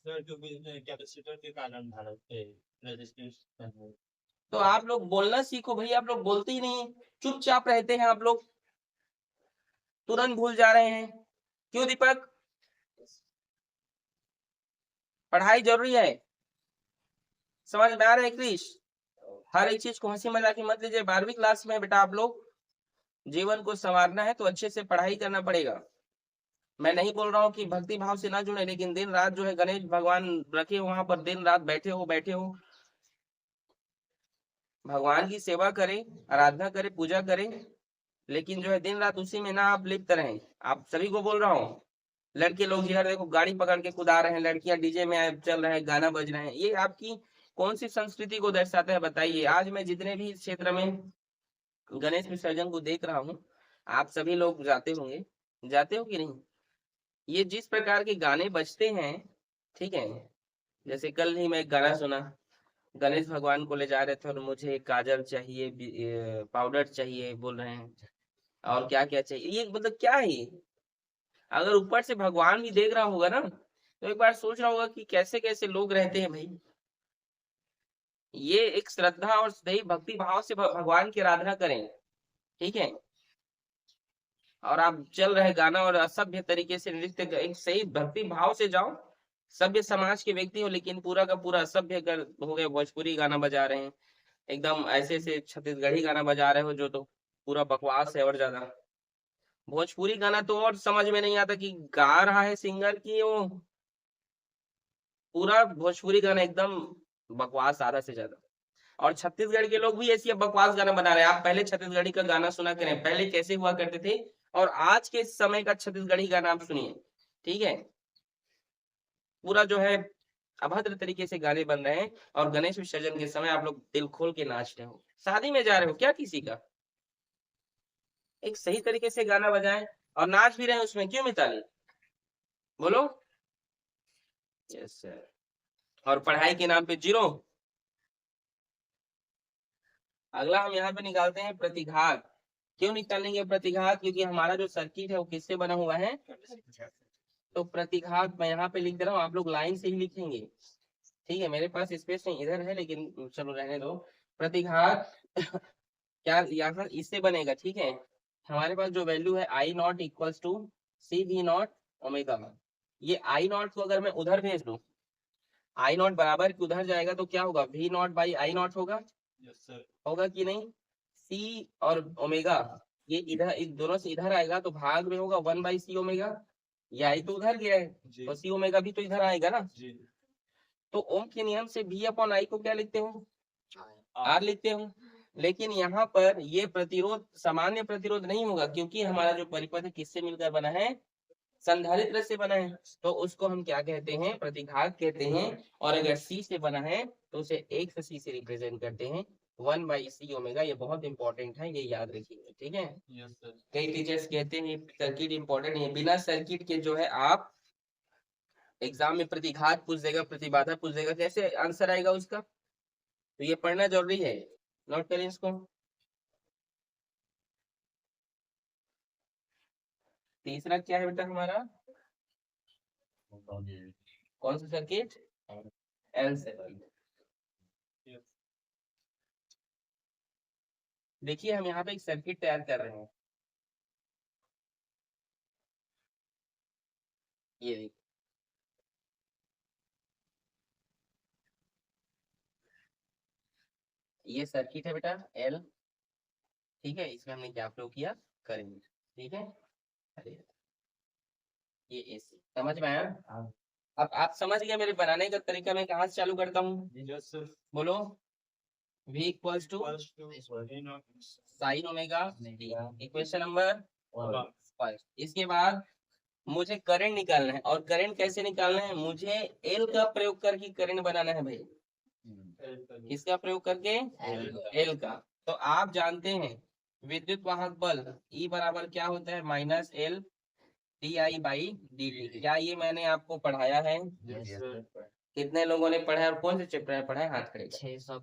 S4: सर, क्योंकि कैपेसिटर के कारण धारा रेजिस्टेंस
S1: तो आप लोग बोलना सीखो भाई, आप लोग बोलते ही नहीं, चुपचाप रहते हैं आप लोग, तुरंत भूल जा रहे हैं। क्यों दीपक? पढ़ाई जरूरी है, समझ में आ रहा है क्रिश? हर एक चीज को हंसी मजाक की मत लीजिए। 12वीं क्लास में बेटा आप लोग, जीवन को संवारना है तो अच्छे से पढ़ाई करना पड़ेगा। मैं नहीं बोल रहा हूँ कि भक्ति भाव से ना जुड़े, लेकिन दिन रात जो है गणेश भगवान रखे वहां पर, दिन रात बैठे हो, भगवान की सेवा करें, आराधना करें, पूजा करें, लेकिन जो है दिन रात उसी में ना आप लिप्त रहें। आप सभी को बोल रहा हूँ, लड़के लोग जिधर देखो गाड़ी पकड़ के कुदा रहे हैं, लड़कियां डीजे में चल रहे हैं, गाना बज रहे हैं, ये आपकी कौन सी संस्कृति को दर्शाता है बताइए? आज मैं जितने भी क्षेत्र में गणेश विसर्जन को देख रहा हूँ, आप सभी लोग जाते होंगे, जाते हो कि नहीं? ये जिस प्रकार के गाने बजते हैं, ठीक है, जैसे कल ही मैं एक गाना सुना, गणेश भगवान को ले जा रहे थे और मुझे काजल चाहिए, पाउडर चाहिए बोल रहे हैं, और क्या क्या चाहिए, ये मतलब क्या है ये? अगर ऊपर से भगवान भी देख रहा होगा ना, तो एक बार सोच रहा होगा कि कैसे कैसे लोग रहते हैं भाई। ये एक श्रद्धा और सही भक्ति भाव से भगवान की आराधना करें, ठीक है। और आप चल रहे गाना और असभ्य तरीके से नृत्य, एक सही भक्ति भाव से जाओ, सभ्य समाज के व्यक्ति हो, लेकिन पूरा का पूरा सभ्य कर हो गए, भोजपुरी गाना बजा रहे हैं, एकदम ऐसे ऐसे छत्तीसगढ़ी गाना बजा रहे हो जो तो पूरा बकवास है। और ज्यादा भोजपुरी गाना तो और समझ में नहीं आता कि गा रहा है सिंगर की वो पूरा भोजपुरी गाना एकदम बकवास आधा से ज्यादा। और छत्तीसगढ़ के लोग भी ऐसी बकवास गाना बना रहे हैं। आप पहले छत्तीसगढ़ी का गाना सुना करें, पहले कैसे हुआ करते थे, और आज के समय का छत्तीसगढ़ी गाना आप सुनिए, ठीक है। पूरा जो है अभद्र तरीके से गाने बन रहे हैं, और गणेश विसर्जन के समय आप लोग दिल खोल के नाच रहे हो। शादी में जा रहे हो क्या किसी का, एक सही तरीके से गाना बजाएं और नाच भी रहे हैं उसमें, क्यों मिताली बोलो। Yes sir. और पढ़ाई के नाम पे जीरो। अगला हम यहाँ पे निकालते हैं प्रतिघात। क्यों निकालेंगे प्रतिघात, क्योंकि हमारा जो सर्किट है वो किससे बना हुआ है, तो प्रतिघात मैं यहाँ पे लिख दे रहा हूँ, आप लोग लाइन से ही लिखेंगे, ठीक है। मेरे पास स्पेस नहीं इधर है, लेकिन चलो रहने दो। प्रतिघात क्या यहाँ इससे बनेगा, ठीक है। हमारे पास जो वैल्यू है I not equals to C we not omega, ये आई नॉट को अगर मैं उधर भेज दूं, आई नॉट बराबर की उधर जाएगा तो क्या होगा, V naught by I naught होगा, होगा कि नहीं। सी और ओमेगा ये इधर, इस दोनों से इधर आएगा तो भाग में होगा 1/c ओमेगा, ये आई तो उधर गया है तो सी ओमेगा भी तो इधर आएगा ना। तो ओम के नियम से v अपॉन आई को क्या लिखते हो, आर लिखते हो। लेकिन यहाँ पर ये प्रतिरोध सामान्य प्रतिरोध नहीं होगा, क्योंकि हमारा जो परिपथ है किससे मिलकर बना है, संधारित्र से बना है, तो उसको हम क्या कहते हैं, प्रतिघात कहते हैं। और अगर सी से बना है तो उसे एक से सी से रिप्रेजेंट करते हैं, 1/c ओमेगा। ये बहुत इंपॉर्टेंट है, ये याद रखिए, ठीक है। कई टीचर्स कहते हैं सर्किट इंपॉर्टेंट है, बिना सर्किट के जो है आप एग्जाम में प्रतिघात पूछ देगा, प्रतिबाधा पूछ देगा, कैसे आंसर आएगा उसका, तो ये पढ़ना जरूरी है, नोट करें इसको। तीसरा क्या है बेटा हमारा, कौन सा सर्किट, एल सर्किट। देखिए हम यहाँ पे एक सर्किट तैयार कर रहे हैं, ये देखिए, ये सर्किट है बेटा एल, ठीक है। इसमें हमने क्या प्रयोग किया, करेंट, ठीक है। अरे ये एसी समझ में आया। अब आप समझ गए मेरे बनाने का तरीका, मैं कहाँ से चालू करता हूँ, बोलो। v equals to sine omega, equation number first. इसके बाद मुझे करंट निकालना है, और करंट कैसे निकालना है, मुझे एल का प्रयोग करके करंट बनाना है भाई। किसका प्रयोग करके, एल का। तो आप जानते हैं विद्युत वाहक बल E बराबर क्या होता है, minus L D I by d T. क्या ये मैंने आपको पढ़ाया है, कितने लोगों ने पढ़ा है, और कौन से चैप्टर में पढ़ा है, हाथ खड़े 600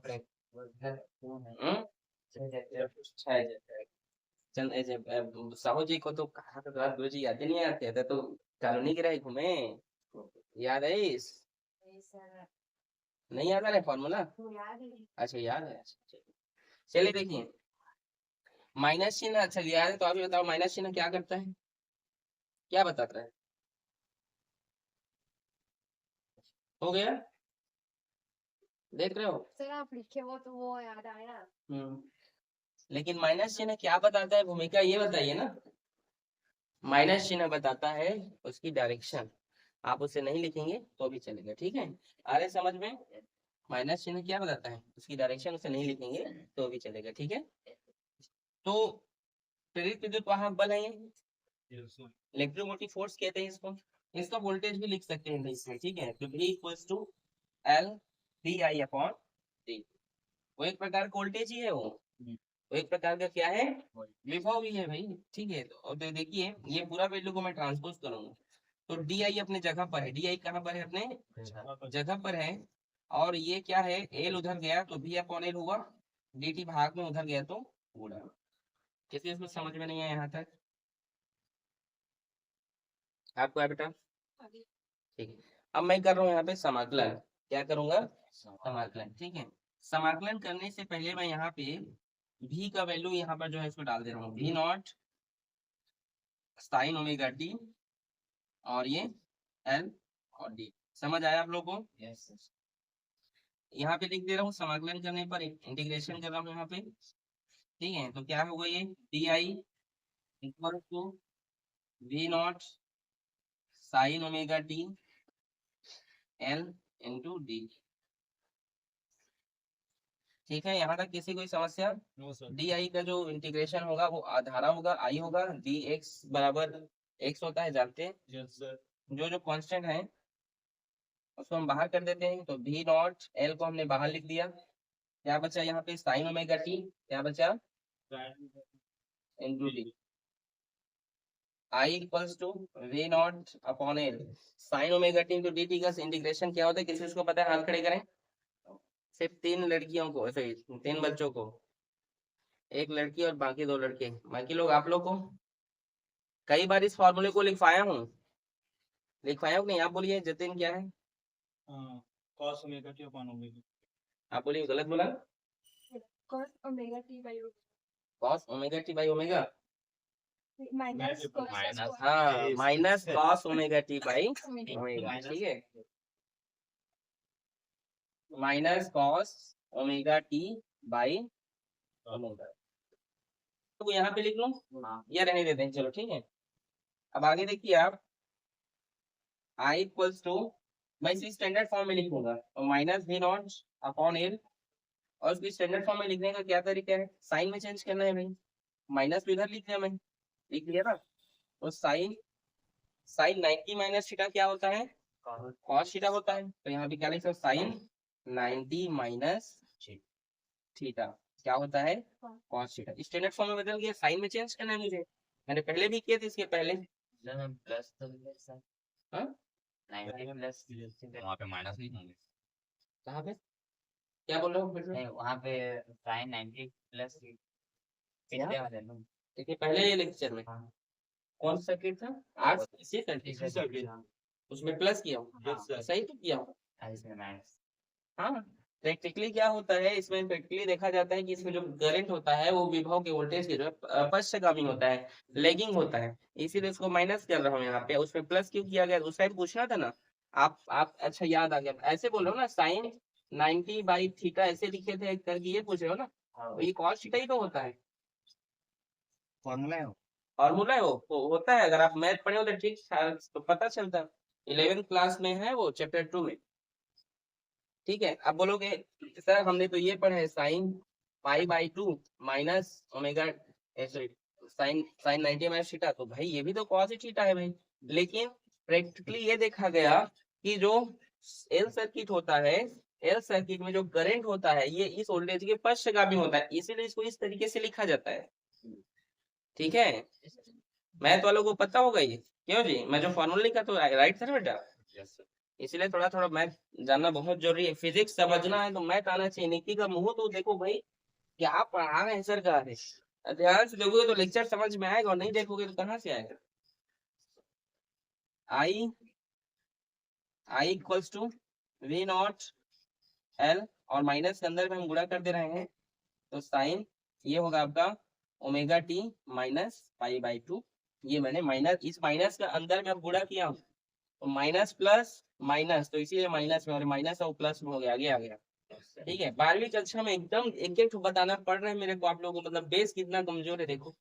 S1: साहू जी को तो कहा था गुरु जी याद नहीं आते थे, तो कॉलोनी के रहे घूमे, याद है इस, नहीं याद आ रहा फॉर्मूला, अच्छा याद है। चलिए देखिए माइनस चिन्ह, अच्छा याद है तो अभी बताओ माइनस चिन्ह क्या करता है, क्या बताता है, हो गया, देख रहे हो।
S5: सर आप लिखे हो तो वो याद आया।
S1: लेकिन माइनस चिन्ह क्या बताता है, भूमिका ये बताइए ना। माइनस चिन्ह बताता है उसकी डायरेक्शन, आप उसे नहीं लिखेंगे तो भी चलेगा, ठीक है। आ रहे समझ में, माइनस चिन्ह क्या बताता है, उसकी डायरेक्शन, उसे नहीं लिखेंगे तो भी चलेगा, ठीक है। तो प्रेरित विद्युत वाहक बल है ये, इलेक्ट्रोमोटिव फोर्स कहते हैं इसको। इसका वोल्टेज भी लिख सकते हैं इसमें, ठीक है। तो V equals to L DI upon D, वो एक प्रकार का वोल्टेज ही है, वो एक प्रकार का क्या है, विभव भी है भाई, ठीक है। और देखिए ये पूरा वैल्यू को मैं ट्रांसपोज करूंगा, तो डी आई अपने जगह पर है, डी आई कहाँ पर है, अपने जगह पर है। और ये क्या है, एल उधर गया तो बी अपॉन एल हुआ, डी टी भाग में उधर गया तो गुणा। किसी इसमें समझ में नहीं है यहाँ तक, आपको है बेटा, ठीक है। अब मैं कर रहा हूँ यहाँ पे समाकलन, क्या करूंगा, समाकलन, ठीक है। समाकलन करने से पहले मैं यहाँ पे v का वैल्यू यहाँ पर जो है इसको डाल दे रहा हूँ, v not sine omega T, और ये l और d समझ आया आप लोगों को?
S2: Yes sir.
S1: यहाँ पे लिख दे रहा हूँ समाकलन करने पर इंटीग्रेशन कर रहा हूँ यहाँ पे, ठीक है। तो क्या होगा ये D I equal to V naught sine omega T L into D. ठीक है, यहाँ तक किसी कोई समस्या?
S4: No sir.
S1: डी आई का जो इंटीग्रेशन होगा वो आधारा होगा, आई होगा, डी एक्स बराबर एक्स होता है जानते हैं।
S4: Yes sir.
S1: जो जो कांस्टेंट है उसको हम बाहर कर देते हैं, तो वी नॉट एल को हमने बाहर लिख दिया, क्या बचा यहाँ पे साइन ओमेगा टी, क्या बचा into D. I equals to V naught upon L sine omega T into D T का इंटीग्रेशन क्या होता है, किसी को पता है? हाथ खड़े करें। सिर्फ 3 लड़कियों को, सॉरी 3 बच्चों को, एक लड़की और बाकी 2 लड़के, बाकी लोग आप लोग को कई बार इस फॉर्मूले को लिखवाया हूँ नहीं? आप बोलिए जतिन क्या है?
S4: cos omega t upon omega।
S1: आप बोलिए, गलत बोला?
S5: cos omega t by
S1: cos omega T by omega,
S5: minus cos
S2: minus,
S5: square
S1: हाँ minus cos omega T by
S5: omega।
S1: Omega, ठीक है, minus cos omega T by omega. तो यहाँ पे लिख लो, ये रहने देते हैं, चलो ठीक है। अब आगे देखिए आप, आई इक्वल्स टू, मैं इसी स्टैंडर्ड फॉर्म में लिखूंगा, तो minus V naught upon L, और उसकी स्टैंडर्ड फॉर्म में लिखने का क्या तरीका है? साइन में चेंज करना है भाई, माइनस तो इधर लिख दिया, मैं लिख लिया ना। तो साइन 90 माइनस थीटा क्या होता है? कॉस थीटा होता है। तो यहाँ पे क्या लिख सकते हो? साइन 90 माइनस थीटा क्या होता है? Cos theta. स्टैंडर्ड फॉर्म में बदल गया, साइन में चेंज करना है मुझे, मैंने पहले भी किया था इसके पहले।
S2: प्लस तो सर
S1: हाँ
S2: 90 प्लस
S3: वहाँ पे माइनस नहीं होंगे।
S1: कहाँ पे क्या बोल रहे हो फिर से?
S2: नहीं, वहाँ पे साइन 90 प्लस पिछले वाले में।
S1: देखिए पहले लेक्चर में
S2: हाँ।
S1: कौन सा सर्किट था? आठ इसी सर्किट, उसमें प्लस किया हूँ,
S4: यस सर।
S1: सही तो किया हूँ।
S2: इसमें माइनस।
S1: हाँ, प्रैक्टिकली क्या होता है इसमें, प्रैक्टिकली देखा जाता है कि इसमें जो करंट होता है वो विभव के वोल्टेज के जो है पश्चगामी होता है, लेगिंग होता है, इसीलिए इसको माइनस कर रहा हूँ यहाँ पे। उसमें प्लस क्यों किया गया उस टाइम पूछना था ना आप अच्छा याद आ गया। ऐसे बोलो ना, साइन 90 बाई थीटा ऐसे लिखे थे करके, ये पूछ रहे हो ना? तो ये कॉस थीटा ही तो होता है,
S4: फॉर्मूला है।
S1: फॉर्मूला है वो होता है। अगर आप मैथ पढ़े हो तो ठीक तो पता चलता, 11th क्लास में है वो, चैप्टर 2 में, ठीक है। अब बोलोगे सर हमने तो ये पढ़ा है sign pi by 2 minus omega, sorry sine 90 minus theta, तो भाई ये भी तो कॉस थीटा है भाई। लेकिन प्रैक्टिकली ये देखा गया कि जो एल सर्किट होता है, एल सर्किट में जो करंट होता है ये इस वोल्टेज के पश्चगामी होता है, इसीलिए इसको इस तरीके से लिखा जाता है, ठीक है। मैथ वालों को पता होगा ये, क्यों जी? मैं जो फॉर्मूला लिखा तो राइट सर बेटा, इसलिए थोड़ा थोड़ा मैथ जानना बहुत जरूरी है। फिजिक्स समझना है तो मैथ आना चाहिए। नीति का मुंह तो देखो भाई, क्या पढ़ा है सरकार ने, ध्यान से देखोगे तो लेक्चर समझ में आएगा, और नहीं देखोगे तो कहाँ से आएगा। I equals to V not L, और माइनस के अंदर में हम गुणा कर दे रहे हैं, तो साइन ये होगा आपका omega T minus pi by 2। ये मैंने माइनस, इस माइनस के अंदर में अब गुणा किया हूँ, तो माइनस प्लस माइनस, तो इसीलिए माइनस में, और माइनस और प्लस में हो गया, आगे आ गया, ठीक है। 12वीं कक्षा में एकदम एक एक बताना पड़ रहा है मेरे को आप लोगों को, मतलब बेस कितना कमजोर है देखो।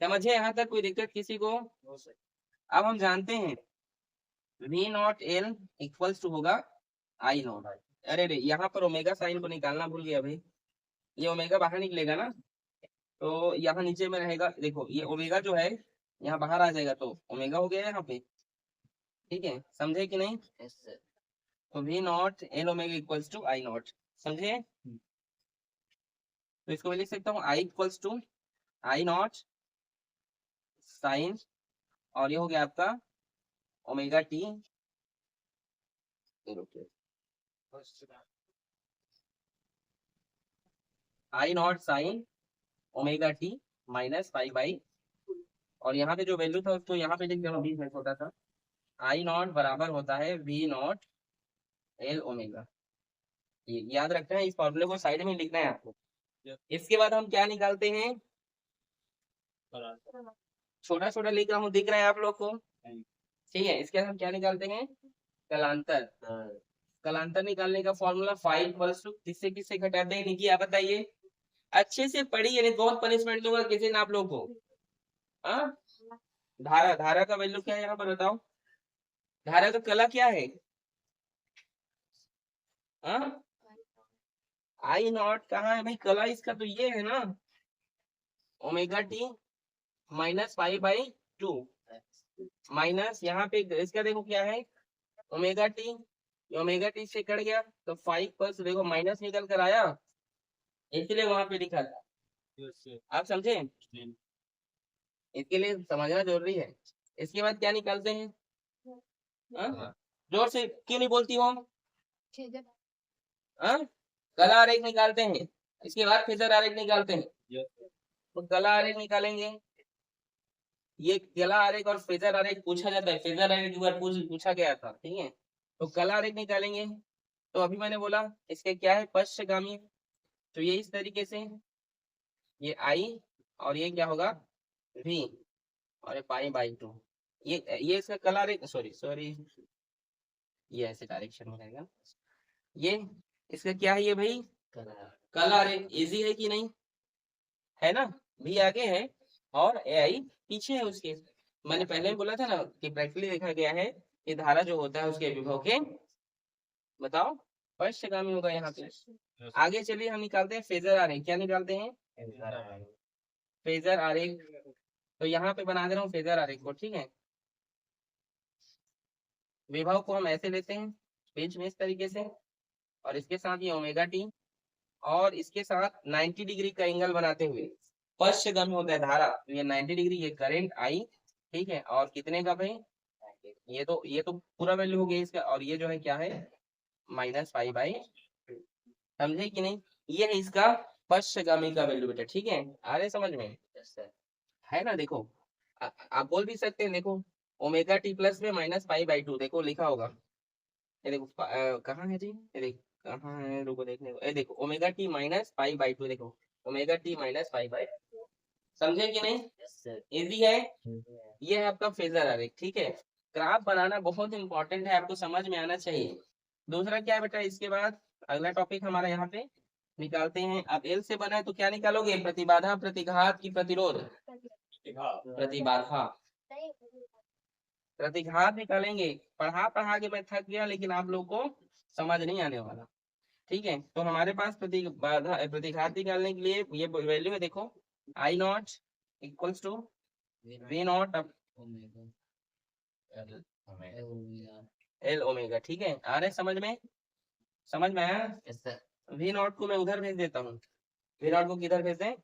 S1: समझे यहाँ तक? कोई दिक्कत किसी को? अब हम जानते हैं V not L equals to होगा आई नॉट। अरे रे यहाँ पर ओमेगा साइन को निकालना भूल गया भाई, ये ओमेगा बाहर निकलेगा ना, तो यहाँ नीचे में रहेगा, देखो ये ओमेगा जो है यहाँ बाहर आ जाएगा, तो ओमेगा हो गया यहाँ पे, ठीक है। समझे कि नहीं? तो V not L omega equals to I not, समझे? तो इसको मैं लिख सकता हूँ आई equals to I not sine, और ये हो गया आपका omega T, I not sine omega T minus pi by, और यहाँ पे जो वैल्यू था उसको यहाँ पे लिख देना, बीच में छोटा सा, आई नॉट बराबर होता है वी नॉट एल ओमेगा। ये याद रखना है, इस फॉर्मूले को साइड में लिखना है आपको। इसके बाद हम क्या निकालते हैं? छोटा छोटा लिख रहा हूँ, दिख रहा है आप लोग को? ठीक है, इसके बाद हम क्या निकालते हैं, कलांतर। कलांतर निकालने का फॉर्मूला 5 इक्वल्स टू, किससे किससे घटाते हैं निकी आप बताइए, अच्छे से पढ़ी, यानी बहुत पनिशमेंट दूंगा किसी ने आप लोग को। हाँ, धारा, धारा का वैल्यू क्या है यहाँ पर बताओ, धारा का कला क्या है, हाँ आई नॉट कहाँ है भाई, कला इसका तो ये है ना, omega T minus pi by 2 minus यहाँ पे इसका देखो क्या है, ओमेगा टी, ओमेगा टी से कट गया तो 5 प्लस देखो माइनस निकल कर आया, इसलिए वहां पे लिखा था, आप समझे, इसके लिए समझना जरूरी है। इसके बाद क्या निकालते हैं, हाँ? जोर से क्यों नहीं बोलती हो, हाँ? कला आरेख निकालते हैं, इसके बाद फेजर आरेख निकालते हैं। तो कला आरेख निकालेंगे, ये कला आरेख और फेजर आरेख पूछा जाता है, फेजर आरेख एक बार पूछा गया था, ठीक है। तो कला आरेख निकालेंगे, तो अभी मैंने बोला इसके क्या है, पश्चगामी, तो ये इस तरीके से, ये आई और ये क्या होगा v और ये पाई बाई 2, ये इसका कला आरेख, सॉरी ये ऐसे डायरेक्शन में रहेगा, ये इसका क्या है, ये भाई कला आरेख, इजी है कि नहीं, है ना, v आगे है और ai पीछे है उसके। मैंने पहले भी बोला था ना कि प्रैक्टिकली देखा गया है कि धारा जो होता है उसके विभव के, बताओ, पश्चगामी होगा यहाँ पे। आगे चलिए हम निकालते हैं फेजर आरेख, क्या निकालते हैं, फेजर आरेख। तो यहाँ पे बना दे रहा हूँ फेजर आरेख को, ठीक है। विभव को हम ऐसे लेते हैं बीच में इस तरीके से, और इसके साथ ये ओमेगा टी, और इसके साथ 90 डिग्री का एंगल बनाते हुए पश्चगामी होता है धारा, तो ये 90 डिग्री, ये करंट आई, ठीक है, और कितने का भाई, ये तो पूरा वैल्यू हो गया इसका, और ये जो है क्या है माइनस पाई बाई, समझे कि नहीं, ये है इसका पश्चगामी का वैल्यू बेटा, ठीक है, आ रहे समझ में, है ना, देखो आप बोल भी सकते हैं, देखो ओमेगा टी प्लस में माइनस पाई बाई 2, देखो लिखा होगा, ये देखो कहाँ है जी, ये देखो कहाँ है, रुको देखने को, ये देखो omega T minus pi by 2, देखो omega T minus pi by, समझे कि नहीं, इजी है, ये है आपका फेजर आरेख, ठीक है। ग्राफ बनाना बहुत इंपॉर्टेंट है, आपको समझ में आना चाहिए। दूसरा क्या है बेटा, इसके बाद अगला टॉपिक हमारा यहाँ पे निकालते हैं, अब एल से बना है तो क्या निकालोगे, प्रतिबाधा, प्रतिघात की प्रतिरोध, प्रतिबाधा, प्रतिघात निकालेंगे। पढ़ा के मैं थक गया, लेकिन आप लोग को समझ नहीं आने वाला, ठीक है। तो हमारे पास प्रतिबाधा, प्रतिघात निकालने के लिए ये वैल्यू है, देखो I not equals to V not L omega, ठीक है, आ रहे समझ में आया, वी नॉट को मैं उधर भेज देता हूँ, वी नॉट को किधर भेज दें,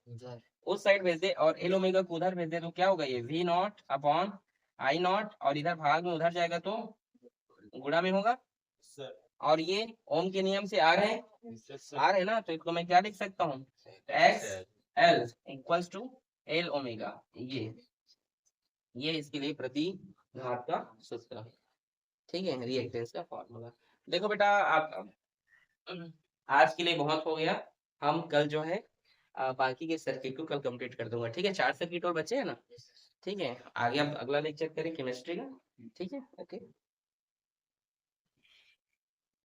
S1: उस साइड भेज दे, और एल ओमेगा को उधर भेज दे, तो क्या होगा, ये V naught upon I naught, और इधर भाग में उधर जाएगा तो गुणा में होगा, और ये ओम के नियम से आ रहे हैं ना, तो इसको मैं क्या लिख सकता हूँ, X L equals to L omega, ये इसके लिए प्रतिघात का सूत्र है, ठीक है, रिएक्टेंस का फॉर्मूला। देखो बेटा, आप आज के लिए बहुत हो गया, हम कल जो है बाकी के सर्किट को कल कंप्लीट कर दूंगा, ठीक है, 4 सर्किट और बचे हैं ना, ठीक है, आगे आप अगला लेक्चर करें केमिस्ट्री का, ठीक है, ओके।